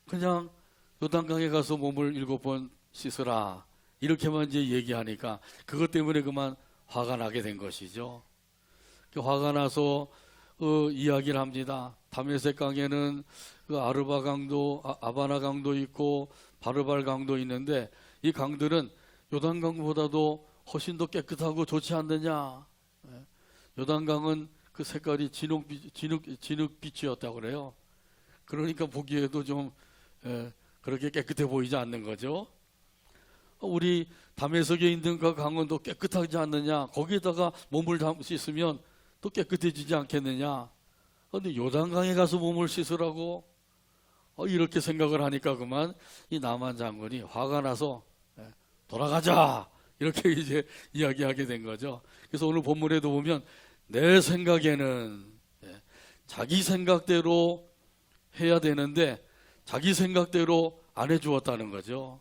그냥 요단강에 가서 몸을 7번 씻으라 이렇게만 이제 얘기하니까 그것 때문에 그만 화가 나게 된 것이죠. 화가 나서 이야기를 합니다. 다메섹 강에는 그 아르바 강도, 아바나 강도 있고 바르발 강도 있는데 이 강들은 요단강보다도 훨씬 더 깨끗하고 좋지 않느냐. 요단강은 그 색깔이 진흙빛이었다고 그래요. 그러니까 보기에도 좀 그렇게 깨끗해 보이지 않는 거죠. 우리 다메섹에 있는 그 강은 더 깨끗하지 않느냐. 거기에다가 몸을 씻으면 또 깨끗해지지 않겠느냐. 그런데 요단강에 가서 몸을 씻으라고 이렇게 생각을 하니까 그만 이 나만 장군이 화가 나서 돌아가자 이렇게 이제 이야기하게 된 거죠. 그래서 오늘 본문에도 보면 내 생각에는 자기 생각대로 해야 되는데 자기 생각대로 안 해주었다는 거죠.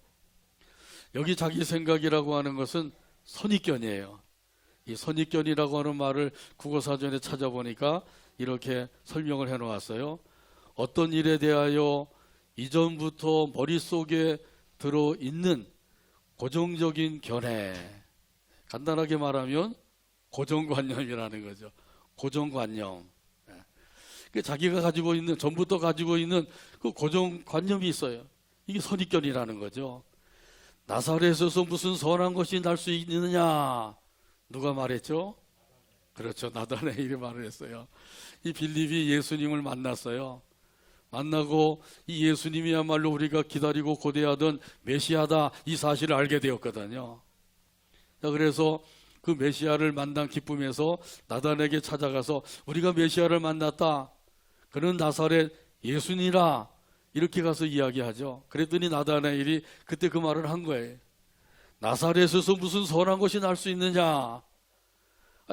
여기 자기 생각이라고 하는 것은 선입견이에요. 이 선입견이라고 하는 말을 국어사전에 찾아보니까 이렇게 설명을 해놓았어요. 어떤 일에 대하여 이전부터 머릿속에 들어있는 고정적인 견해, 간단하게 말하면 고정관념이라는 거죠. 고정관념. 자기가 가지고 있는, 전부터 가지고 있는 그 고정관념이 있어요. 이게 선입견이라는 거죠. 나사렛에서 무슨 선한 것이 날 수 있느냐? 누가 말했죠? 그렇죠. 나다나엘이 말을 했어요. 이 빌립이 예수님을 만났어요. 만나고 이 예수님이야말로 우리가 기다리고 고대하던 메시아다 이 사실을 알게 되었거든요. 그래서 그 메시아를 만난 기쁨에서 나단에게 찾아가서 우리가 메시아를 만났다. 그는 나사렛 예수니라. 이렇게 가서 이야기하죠. 그랬더니 나다나엘이 그때 그 말을 한 거예요. 나사렛에서 무슨 선한 것이 날 수 있느냐.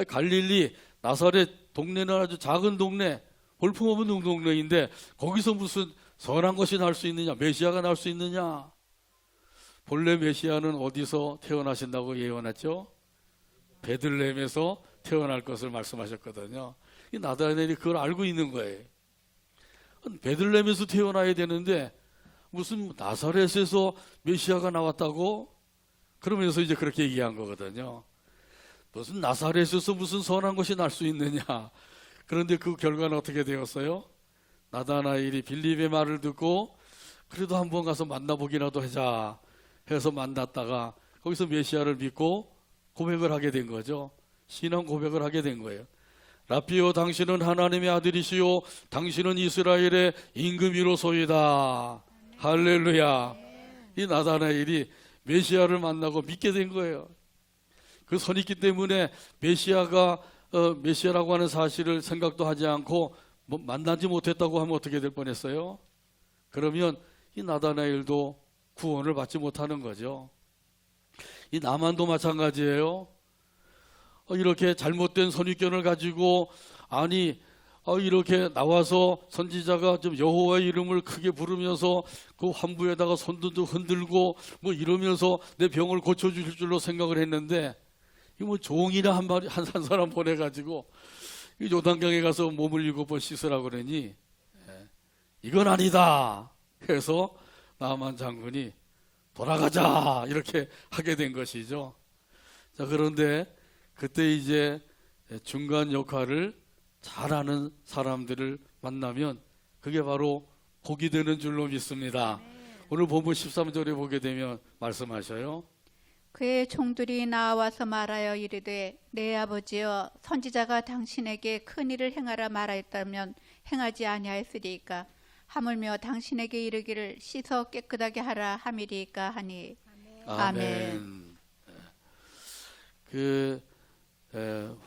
갈릴리 나사렛 동네는 아주 작은 동네, 볼품없는 동네인데 거기서 무슨 선한 것이 날 수 있느냐, 메시아가 날 수 있느냐. 본래 메시아는 어디서 태어나신다고 예언했죠? 베들레헴에서 태어날 것을 말씀하셨거든요. 이 나다나엘이 그걸 알고 있는 거예요. 베들레헴에서 태어나야 되는데 무슨 나사렛에서 메시아가 나왔다고? 그러면서 이제 그렇게 얘기한 거거든요. 무슨 나사렛에서 무슨 선한 것이 날 수 있느냐. 그런데 그 결과는 어떻게 되었어요? 나다나엘이 빌립의 말을 듣고 그래도 한번 가서 만나보기라도 하자 해서 만났다가 거기서 메시아를 믿고 고백을 하게 된 거죠. 신앙 고백을 하게 된 거예요. 라피오 당신은 하나님의 아들이시요 당신은 이스라엘의 임금이로소이다. 할렐루야. 이 나다나엘이 메시아를 만나고 믿게 된 거예요. 그 선있기 때문에 메시아라고 하는 사실을 생각도 하지 않고 만나지 못했다고 하면 어떻게 될 뻔했어요? 그러면 이 나다나엘도 구원을 받지 못하는 거죠. 이 나만도 마찬가지예요. 이렇게 잘못된 선입견을 가지고 이렇게 나와서 선지자가 좀 여호와의 이름을 크게 부르면서 그 환부에다가 손도 흔들고 뭐 이러면서 내 병을 고쳐줄 줄로 생각을 했는데 이 뭐 종이나 한 사람 보내가지고 이 요단강에 가서 몸을 7번 씻으라고 그러니 이건 아니다 해서 나만 장군이 돌아가자 이렇게 하게 된 것이죠. 자, 그런데 그때 이제 중간 역할을 잘하는 사람들을 만나면 그게 바로 복이 되는 줄로 믿습니다. 오늘 본문 13절에 보게 되면 말씀하셔요. 그의 종들이 나와서 말하여 이르되 내 아버지여 선지자가 당신에게 큰 일을 행하라 말하였다면 행하지 아니하였으리이까 하물며 당신에게 이르기를 씻어 깨끗하게 하라 함이리이까 하니 아멘.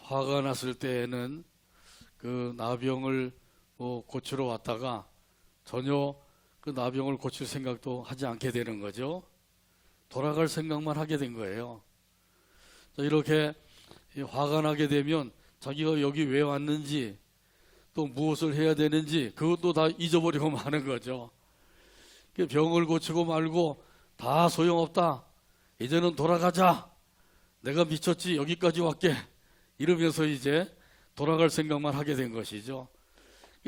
화가 났을 때에는 그 나병을 고치러 왔다가 전혀 그 나병을 고칠 생각도 하지 않게 되는 거죠. 돌아갈 생각만 하게 된 거예요. 자, 이렇게 화가 나게 되면 자기가 여기 왜 왔는지 또 무엇을 해야 되는지 그것도 다 잊어버리고 마는 거죠. 병을 고치고 말고 다 소용없다. 이제는 돌아가자. 내가 미쳤지. 여기까지 왔게. 이러면서 이제 돌아갈 생각만 하게 된 것이죠.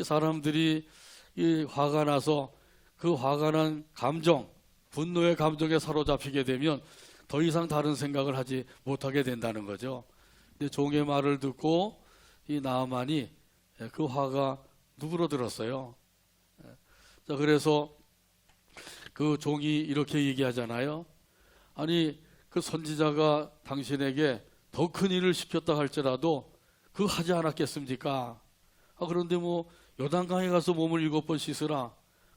사람들이 이 화가 나서 그 화가 난 감정, 분노의 감정에 사로잡히게 되면 더 이상 다른 생각을 하지 못하게 된다는 거죠. 근데 종의 말을 듣고 이 나아만이 그 화가 누그러들었어요. 자, 그래서 그 종이 이렇게 얘기하잖아요. 아니, 그 선지자가 당신에게 더 큰 일을 시켰다 할지라도 그거 하지 않았겠습니까? 그런데 뭐 요단강에 가서 몸을 7번 씻으라.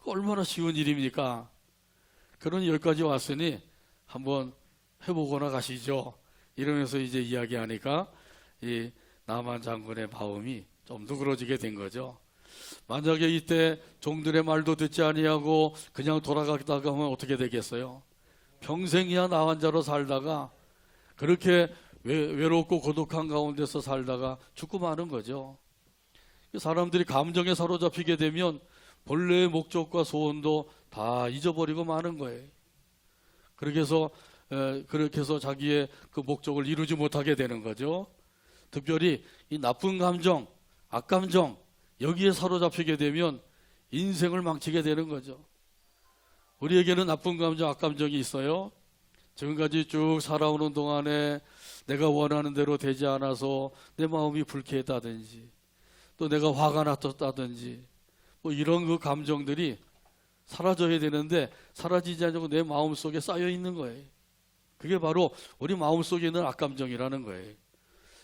얼마나 쉬운 일입니까? 그러니 여기까지 왔으니 한번 해보거나 가시죠. 이러면서 이제 이야기하니까 이 나만 장군의 마음이 좀 누그러지게 된 거죠. 만약에 이때 종들의 말도 듣지 아니하고 그냥 돌아가다가 하면 어떻게 되겠어요? 평생이야 나 환자로 살다가 그렇게 외롭고 고독한 가운데서 살다가 죽고 마는 거죠. 사람들이 감정에 사로잡히게 되면 본래의 목적과 소원도 다 잊어버리고 마는 거예요. 그렇게 해서 자기의 그 목적을 이루지 못하게 되는 거죠. 특별히 이 나쁜 감정, 악감정 여기에 사로잡히게 되면 인생을 망치게 되는 거죠. 우리에게는 나쁜 감정, 악감정이 있어요. 지금까지 쭉 살아오는 동안에 내가 원하는 대로 되지 않아서 내 마음이 불쾌했다든지 또 내가 화가 났었다든지 뭐 이런 그 감정들이 사라져야 되는데 사라지지 않고 내 마음속에 쌓여 있는 거예요. 그게 바로 우리 마음속에 있는 악감정이라는 거예요.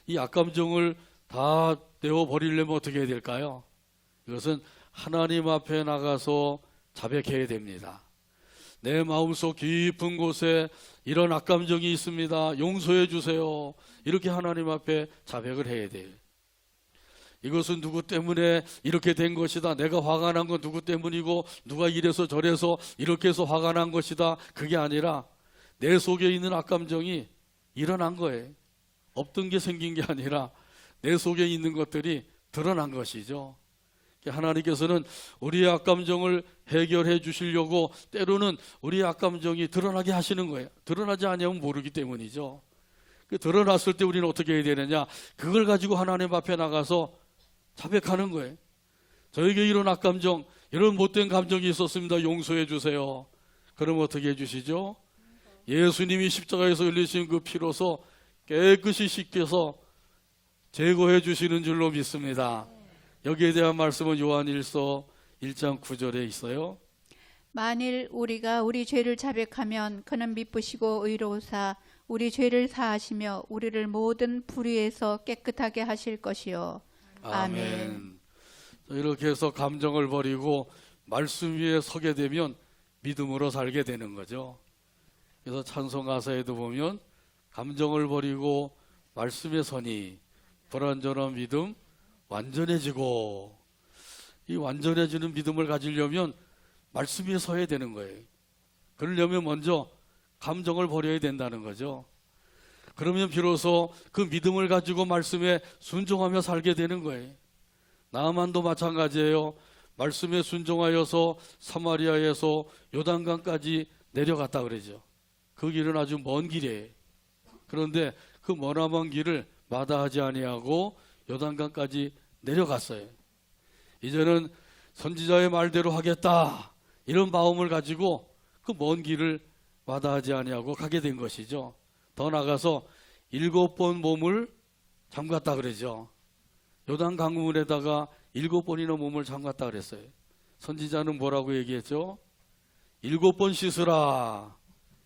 이 악감정을 다 떼어버리려면 어떻게 해야 될까요? 이것은 하나님 앞에 나가서 자백해야 됩니다. 내 마음속 깊은 곳에 이런 악감정이 있습니다. 용서해 주세요. 이렇게 하나님 앞에 자백을 해야 돼요. 이것은 누구 때문에 이렇게 된 것이다. 내가 화가 난 건 누구 때문이고 누가 이래서 저래서 이렇게 해서 화가 난 것이다. 그게 아니라 내 속에 있는 악감정이 일어난 거예요. 없던 게 생긴 게 아니라 내 속에 있는 것들이 드러난 것이죠. 하나님께서는 우리의 악감정을 해결해 주시려고 때로는 우리의 악감정이 드러나게 하시는 거예요. 드러나지 않으면 모르기 때문이죠. 드러났을 때 우리는 어떻게 해야 되느냐? 그걸 가지고 하나님 앞에 나가서 자백하는 거예요. 저에게 이런 악감정, 이런 못된 감정이 있었습니다. 용서해 주세요. 그럼 어떻게 해 주시죠? 예수님이 십자가에서 흘리신 그 피로서 깨끗이 씻겨서 제거해 주시는 줄로 믿습니다. 여기에 대한 말씀은 요한일서 1장 9절에 있어요. 만일 우리가 우리 죄를 자백하면 그는 미쁘시고 의로우사 우리 죄를 사하시며 우리를 모든 불의에서 깨끗하게 하실 것이요. 아멘. 이렇게 해서 감정을 버리고 말씀 위에 서게 되면 믿음으로 살게 되는 거죠. 그래서 찬송가사에도 보면 감정을 버리고 말씀에 서니 불완전한 믿음 완전해지고, 이 완전해지는 믿음을 가지려면 말씀 위에 서야 되는 거예요. 그러려면 먼저 감정을 버려야 된다는 거죠. 그러면 비로소 그 믿음을 가지고 말씀에 순종하며 살게 되는 거예요. 나아만도 마찬가지예요. 말씀에 순종하여서 사마리아에서 요단강까지 내려갔다 그러죠. 그 길은 아주 먼 길이에요. 그런데 그 머나먼 길을 마다하지 아니하고 요단강까지 내려갔어요. 이제는 선지자의 말대로 하겠다, 이런 마음을 가지고 그 먼 길을 마다하지 아니하고 가게 된 것이죠. 더 나가서 7번 몸을 잠갔다 그러죠. 요단 강물에다가 7번이나 몸을 잠갔다 그랬어요. 선지자는 뭐라고 얘기했죠? 7번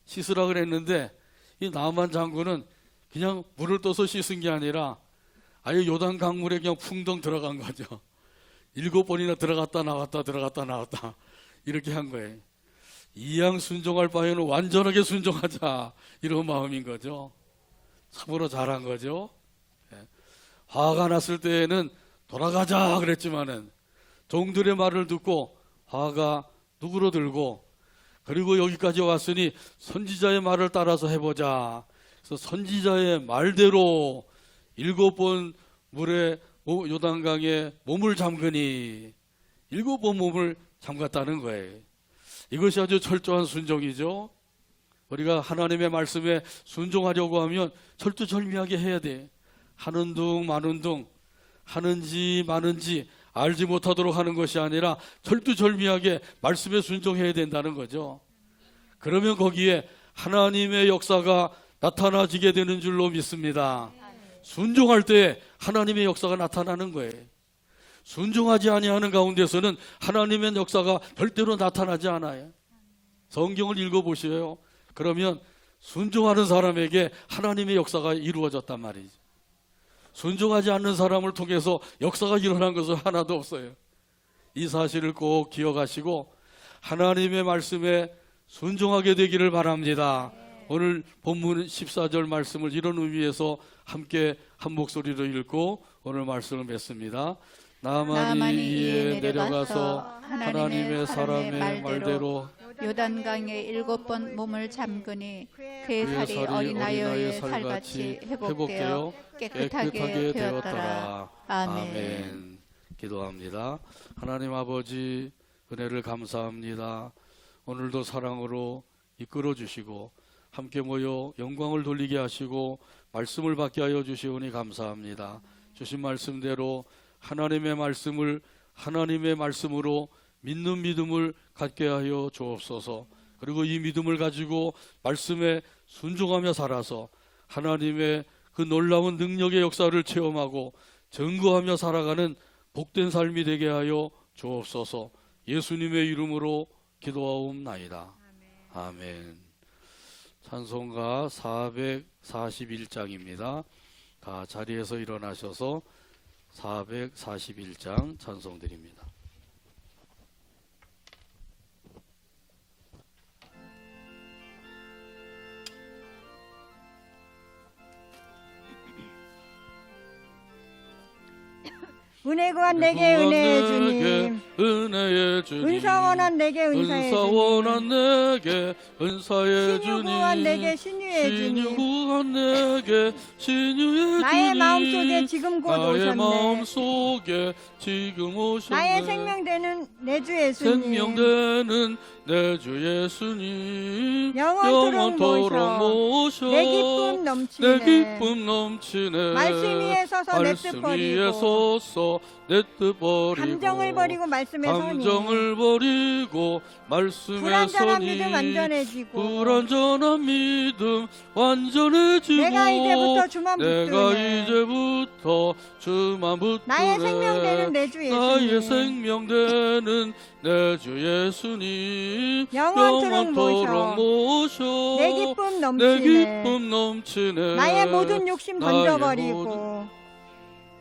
씻으라 그랬는데 이 나만 장군은 그냥 물을 떠서 씻은 게 아니라 아예 요단 강물에 그냥 풍덩 들어간 거죠. 7번이나 들어갔다 나왔다 들어갔다 나왔다 이렇게 한 거예요. 이양 순종할 바에는 완전하게 순종하자, 이런 마음인 거죠. 참으로 잘한 거죠. 화가 났을 때에는 돌아가자 그랬지만은 종들의 말을 듣고 화가 누그러들고 그리고 여기까지 왔으니 선지자의 말을 따라서 해보자. 그래서 선지자의 말대로 7번 물에 요단강에 몸을 잠그니 7번 몸을 잠갔다는 거예요. 이것이 아주 철저한 순종이죠. 우리가 하나님의 말씀에 순종하려고 하면 철두철미하게 해야 돼. 하는 둥 마는 둥, 하는지 마는지 알지 못하도록 하는 것이 아니라 철두철미하게 말씀에 순종해야 된다는 거죠. 그러면 거기에 하나님의 역사가 나타나지게 되는 줄로 믿습니다. 순종할 때 하나님의 역사가 나타나는 거예요. 순종하지 아니하는 가운데서는 하나님의 역사가 절대로 나타나지 않아요. 성경을 읽어보세요. 그러면 순종하는 사람에게 하나님의 역사가 이루어졌단 말이죠. 순종하지 않는 사람을 통해서 역사가 일어난 것은 하나도 없어요. 이 사실을 꼭 기억하시고 하나님의 말씀에 순종하게 되기를 바랍니다. 오늘 본문 14절 말씀을 이런 의미에서 함께 한 목소리로 읽고 오늘 말씀을 맺습니다. 나만이 이에 내려가서 하나님의 사람의 말대로 요단강에 7번 몸을 잠그니 그의 살이 어린아이의 살같이 회복되어 깨끗하게 되었더라. 아멘. 기도합니다. 하나님 아버지 은혜를 감사합니다. 오늘도 사랑으로 이끌어 주시고 함께 모여 영광을 돌리게 하시고 말씀을 받게 하여 주시오니 감사합니다. 주신 말씀대로 하나님의 말씀을 하나님의 말씀으로 믿는 믿음을 갖게 하여 주옵소서. 그리고 이 믿음을 가지고 말씀에 순종하며 살아서 하나님의 그 놀라운 능력의 역사를 체험하고 증거하며 살아가는 복된 삶이 되게 하여 주옵소서. 예수님의 이름으로 기도하옵나이다. 아멘. 찬송가 441장입니다. 다 자리에서 일어나셔서 441장 찬송 드립니다. 은혜 구한 내게 은혜의 주님, 은혜의 주님, 은사 원한 내게 은사의 은사 주님, 원한 내게 은사의 신유 주님, 구한 내게 신유의 신유 주님, 구한 내게 신유의 나의 주님, 마음속에 지금 곧 나의 오셨네. 마음속에 지금 오셨네. 나의 생명되는 내 주 예수님, 생명되는 내 주 예수님, 영원토록 모셔 내 기쁨 넘치네. 내 기쁨 넘치네. 말씀 위에 서서 내 말씀 뜻 위에 버리고 서서 내 뜻 버리고 감정을 버리고 말씀에 서니 감정을 버리고 말씀에 불완전한 서니 믿음 완전해지고 불완전한 믿음 완전해지고 내가 이제부터 주만 내가 붙드네. 이제부터 주만 붙드네. 나의 생명되는 내 주 나의 예수님, 생명되는 내 주 예수님, 영원토록 모셔 내 기쁨 내 넘치네. 기쁨 넘치네. 나의 모든 욕심 나의 던져버리고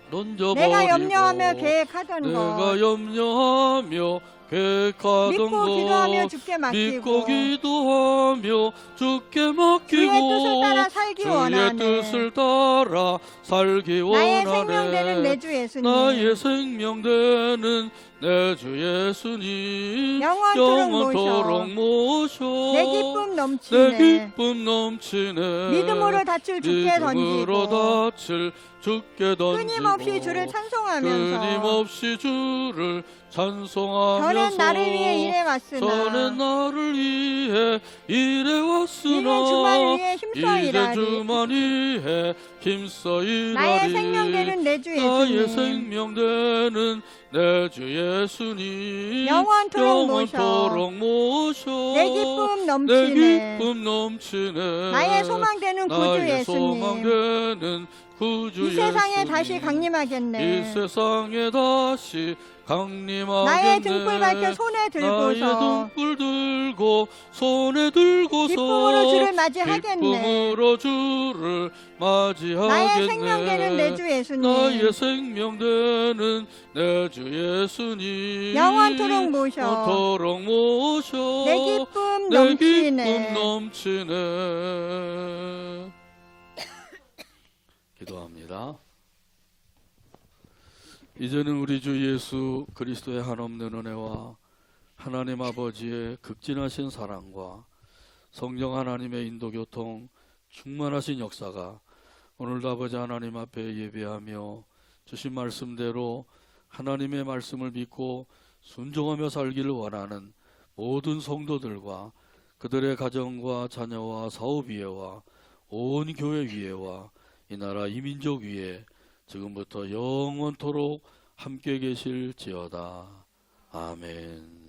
던져버리고 내가 염려하며 계획하던 내가 것 염려하며 계획하던 믿고 것 기도하며 주께 믿고 맡기고 기도하며 주께 맡기고 주의 뜻을 따라 살기 주의 원하네. 뜻을 따라 살기 나의 원하네. 생명되는 내 주 예수님, 나의 생명되는 내 주 예수님, 영원토록 모셔 내 기쁨 내 넘치네. 기쁨 넘치네. 믿음으로 닻을 주께 믿음으로 던지고 닻을 주께 던지고 끊임없이 주를 찬송하면서 끊임없이 주를 찬송하면서 전엔 나를 위해 일해왔으나 전엔 나를 위해 일해왔으나 이제 주만 위해 힘써 이제 일하리. 주만 위해 힘써 일하리. 나의 생명되는 내 주 나의 예수님, 생명되는 내 주 예수님, 영원토록 모셔 내 기쁨 내 넘치네. 기쁨 넘치네. 나의 소망되는 구주 나의 예수님, 소망되는 구주 이 세상에 예수님. 다시 강림하겠네. 이 세상에 다시 강림하겠네. 나의 등불 밝혀 손에 나의 들고서 등불 들고 손에 들고서 기쁨으로 주를 맞이하겠네. 기쁨으로 주를 맞이하겠네. 나의 생명되는 내 주 예수님, 나의 생명되는 내 주 예수님, 영원토록 모셔 영원토록 모셔 내 기쁨 내 기쁨 넘치네. 넘치네. 기도합니다. 이제는 우리 주 예수 그리스도의 한없는 은혜와 하나님 아버지의 극진하신 사랑과 성령 하나님의 인도교통 충만하신 역사가 오늘도 아버지 하나님 앞에 예배하며 주신 말씀대로 하나님의 말씀을 믿고 순종하며 살기를 원하는 모든 성도들과 그들의 가정과 자녀와 사업 위에와 온 교회 위에와 이 나라 이 민족 위에 지금부터 영원토록 함께 계실지어다. 아멘.